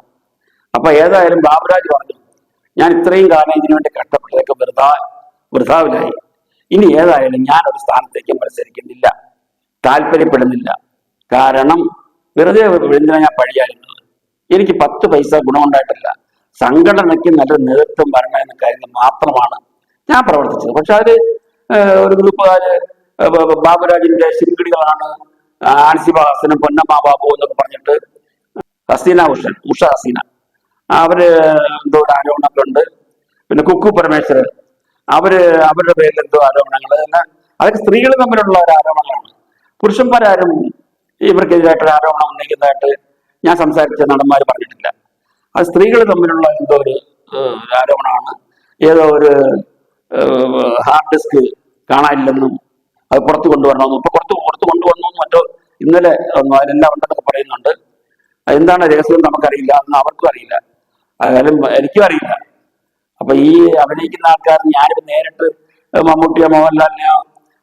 അപ്പൊ ഏതായാലും ബാബുരാജ് പറഞ്ഞു, ഞാൻ ഇത്രയും കാലം ഇതിനുവേണ്ടി കഷ്ടപ്പെട്ടതൊക്കെ വൃഥാവിലായി. ഇനി ഏതായാലും ഞാൻ ഒരു സ്ഥാനത്തേക്ക് മത്സരിക്കുന്നില്ല, താല്പര്യപ്പെടുന്നില്ല. കാരണം വെറുതെ എന്തിനാ ഞാൻ പഴിയായിരുന്നത്? എനിക്ക് 10 പൈസ ഗുണമുണ്ടായിട്ടില്ല. സംഘടനയ്ക്ക് നല്ല നേതൃത്വം വരണമെന്ന് കരുതി മാത്രമാണ് ഞാൻ പ്രവർത്തിച്ചത്. പക്ഷെ അതില് ഒരു ഗ്രൂപ്പുകാര് ബാബുരാജിന്റെ ശിങ്കിടികളാണ് ആൻസിബ ഹസനും പൊന്നമ്മ ബാബു എന്നൊക്കെ പറഞ്ഞിട്ട് ഉഷ ഹസീന അവര് എന്തോ ഒരു ആരോപണമൊക്കെ ഉണ്ട്. പിന്നെ കുക്കു പരമേശ്വരൻ അവരുടെ പേരിൽ എന്തോ ആരോപണങ്ങൾ. അതൊക്കെ സ്ത്രീകൾ തമ്മിലുള്ള ഒരു ആരോപണങ്ങളാണ്. പുരുഷന്മാരാരും ഇവർക്കെതിരായിട്ടൊരു ആരോപണം ഉന്നയിക്കുന്നതായിട്ട് ഞാൻ സംസാരിച്ച നടന്മാർ പറഞ്ഞിട്ടില്ല. അത് സ്ത്രീകൾ തമ്മിലുള്ള എന്തോ ഒരു ആരോപണമാണ്. ഏതോ ഒരു ഹാർഡ് ഡിസ്ക് കാണാനില്ലെന്നും അത് പുറത്തു കൊണ്ടുവരണമെന്നും ഇപ്പൊ പുറത്തു കൊണ്ടുവന്നു മറ്റോ ഇന്നലെ അതിലെല്ലാം ഉണ്ടെന്നൊക്കെ പറയുന്നുണ്ട്. എന്താണ് രഹസ്യം നമുക്കറിയില്ല, എന്ന് അവർക്കും അറിയില്ല, അതായാലും എനിക്കും അറിയില്ല. അപ്പൊ ഈ അഭിനയിക്കുന്ന ആൾക്കാർ ഞാനിപ്പോ നേരിട്ട് മമ്മൂട്ടിയോ മോഹൻലാലിനെയോ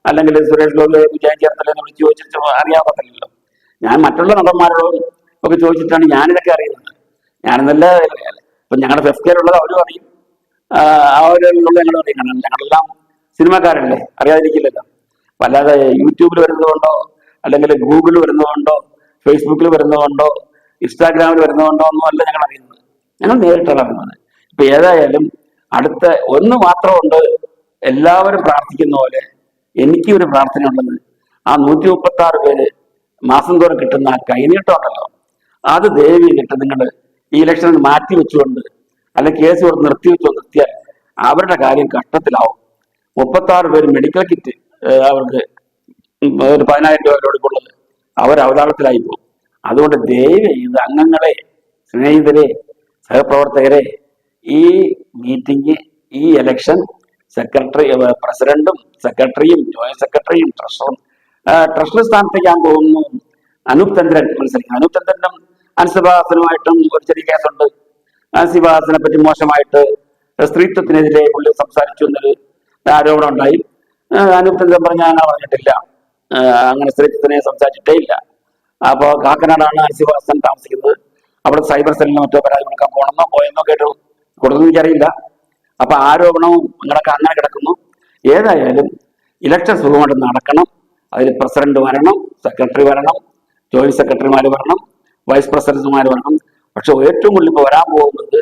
അല്ലെങ്കിൽ സുരേഷ് ഗോപിയോ വിജയൻ ചേർത്തലെന്ന് വിളിച്ച് ചോദിച്ചിട്ട് അറിയാൻ പറ്റില്ലല്ലോ. ഞാൻ മറ്റുള്ള നടന്മാരോടും ഒക്കെ ചോദിച്ചിട്ടാണ് ഞാനിതൊക്കെ അറിയുന്നത്. ഞാനെന്നല്ല ഇപ്പൊ ഞങ്ങളുടെ ഫെസ്റ്റിവലുള്ളത് അവരും അറിയും, അവരുള്ളത് ഞങ്ങളും അറിയണം. ഞങ്ങളെല്ലാം സിനിമക്കാരല്ലേ, അറിയാതിരിക്കില്ലല്ലോ. അല്ലാതെ യൂട്യൂബിൽ വരുന്നതുകൊണ്ടോ അല്ലെങ്കിൽ ഗൂഗിളിൽ വരുന്നതുകൊണ്ടോ ഫേസ്ബുക്കിൽ വരുന്നതുകൊണ്ടോ ഇൻസ്റ്റാഗ്രാമിൽ വരുന്നതുകൊണ്ടോ ഒന്നും അല്ല ഞങ്ങൾ അറിയുന്നത്. ഞങ്ങൾ നേരിട്ടാണ് അറിയുന്നത്. ഇപ്പൊ ഏതായാലും അടുത്ത ഒന്ന് മാത്രമുണ്ട്, എല്ലാവരും പ്രാർത്ഥിക്കുന്ന പോലെ എനിക്ക് ഒരു പ്രാർത്ഥന ഉണ്ടെന്ന്. ആ 136 പേര് മാസം തോറും കിട്ടുന്ന ആ കൈനീട്ടം ഉണ്ടല്ലോ, അത് ദയവിട്ട് നിങ്ങൾ ഈ ഇലക്ഷനിൽ മാറ്റി വെച്ചുകൊണ്ട് അല്ലെങ്കിൽ കേസ് കൊടുത്ത് നിർത്തിയാൽ അവരുടെ കാര്യം കഷ്ടത്തിലാവും. 36 പേര് മെഡിക്കൽ കിറ്റ് അവർക്ക് ഒരു 10,000 രൂപയോടുള്ളത് അവർ അവതാളത്തിലായി പോകും. അതുകൊണ്ട് ദയവ് ചെയ്ത് അംഗങ്ങളെ, സ്നേഹിതരെ, സഹപ്രവർത്തകരെ, ഈ മീറ്റിംഗ്, ഈ ഇലക്ഷൻ പ്രസിഡന്റും സെക്രട്ടറിയും ജോയിന്റ് സെക്രട്ടറിയും ട്രഷറർ സ്ഥാനത്തേക്ക് ഞാൻ പോകുന്നു. അനൂപ് ചന്ദ്രൻ മത്സരിക്കും. അനൂപ് ചന്ദ്രനും അൻസിബ ഹസനുമായിട്ടും ഒരു ചെറിയ കേസുണ്ട്. അൻസിബ ഹസനെ പറ്റി മോശമായിട്ട് സ്ത്രീത്വത്തിനെതിരെ പുള്ളി സംസാരിച്ചു എന്നൊരു ആരോപണം ഉണ്ടായി. അനൂപ് ചന്ദ്രൻ പറഞ്ഞാൽ ഞാൻ പറഞ്ഞിട്ടില്ല, അങ്ങനെ സ്ത്രീത്വത്തിനെ സംസാരിച്ചിട്ടേ ഇല്ല. അപ്പോ കാക്കനാടാണ് അൻസിബ ഹസൻ താമസിക്കുന്നത്. അവിടെ സൈബർ സെല്ലിന് മറ്റോ പരാതി കൊടുക്കാൻ പോയെന്നോ കേട്ടു, കൊടുത്തെന്ന് എനിക്കറിയില്ല. അപ്പൊ ആരോപണവും നിങ്ങളൊക്കെ അങ്ങനെ കിടക്കുന്നു. ഏതായാലും ഇലക്ഷൻ സുഖമായിട്ട് നടക്കണം. അതിൽ പ്രസിഡന്റ് വരണം, സെക്രട്ടറി വരണം, ജോയിന്റ് സെക്രട്ടറിമാർ വരണം, വൈസ് പ്രസിഡന്റുമാർ വരണം. പക്ഷെ ഏറ്റവും കൂടുതൽ ഇപ്പോൾ വരാൻ പോകുന്നത്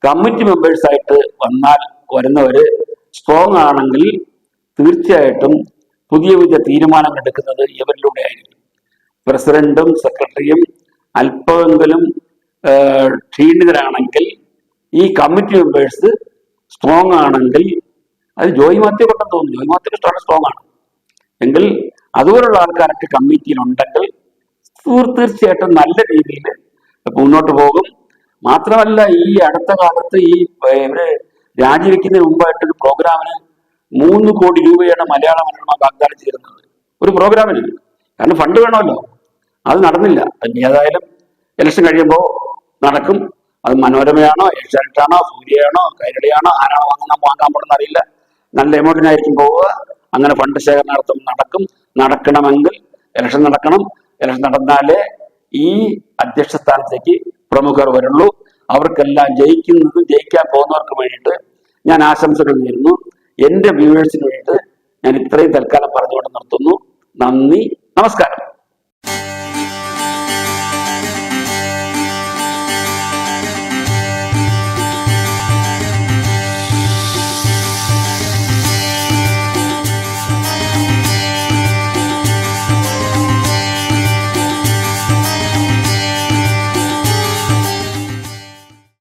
കമ്മിറ്റി മെമ്പേഴ്സ് ആയിട്ട് വരുന്നവര് സ്ട്രോങ് ആണെങ്കിൽ തീർച്ചയായിട്ടും പുതിയ തീരുമാനങ്ങൾ എടുക്കുന്നത് ഇവരിലൂടെ ആയിരിക്കും. പ്രസിഡന്റും സെക്രട്ടറിയും അല്പമെങ്കിലും ക്ഷീണിതരാണെങ്കിൽ, ഈ കമ്മിറ്റി മെമ്പേഴ്സ് സ്ട്രോങ് ആണെങ്കിൽ, അത് ജോയി മാത്യു കൊണ്ടെന്ന് തോന്നുന്നു, ജോയി മാത്യു സ്ട്രോങ് ആണ് എങ്കിൽ അതുപോലുള്ള ആൾക്കാരൊക്കെ കമ്മിറ്റിയിൽ ഉണ്ടെങ്കിൽ തീർച്ചയായിട്ടും നല്ല രീതിയിൽ മുന്നോട്ട് പോകും. മാത്രമല്ല, ഈ അടുത്ത കാലത്ത് ഇവര് രാജിവെക്കുന്നതിന് മുമ്പായിട്ടൊരു പ്രോഗ്രാമിന് 3 കോടി രൂപയാണ് മലയാള മനോരമ വാഗ്ദാനം ചെയ്തിരുന്നത്, ഒരു പ്രോഗ്രാമിന്. കാരണം ഫണ്ട് വേണമല്ലോ, അത് നടന്നില്ല. ഏതായാലും ഇലക്ഷൻ കഴിയുമ്പോൾ നടക്കും. അത് മനോരമയാണോ, ഏഷ്യാനെറ്റാണോ, സൂര്യയാണോ, കൈരളിയാണോ, ആരാണോ വാങ്ങാൻ പോണെന്ന് അറിയില്ല. നല്ല എമൗണ്ടിനായിരിക്കും പോവുക. അങ്ങനെ ഫണ്ട് ശേഖരണാർത്ഥം നടക്കണമെങ്കിൽ ഇലക്ഷൻ നടക്കണം. ഇലക്ഷൻ നടന്നാലേ ഈ അധ്യക്ഷ സ്ഥാനത്തേക്ക് പ്രമുഖർ വരുള്ളൂ. അവർക്കെല്ലാം ജയിക്കാൻ പോകുന്നവർക്ക് വേണ്ടിയിട്ട് ഞാൻ ആശംസകൾ നേരുന്നു. എന്റെ വ്യൂവേഴ്സിന് വേണ്ടിയിട്ട് ഞാൻ ഇത്രയും തൽക്കാലം പറഞ്ഞുകൊണ്ട് നിർത്തുന്നു. നന്ദി, നമസ്കാരം.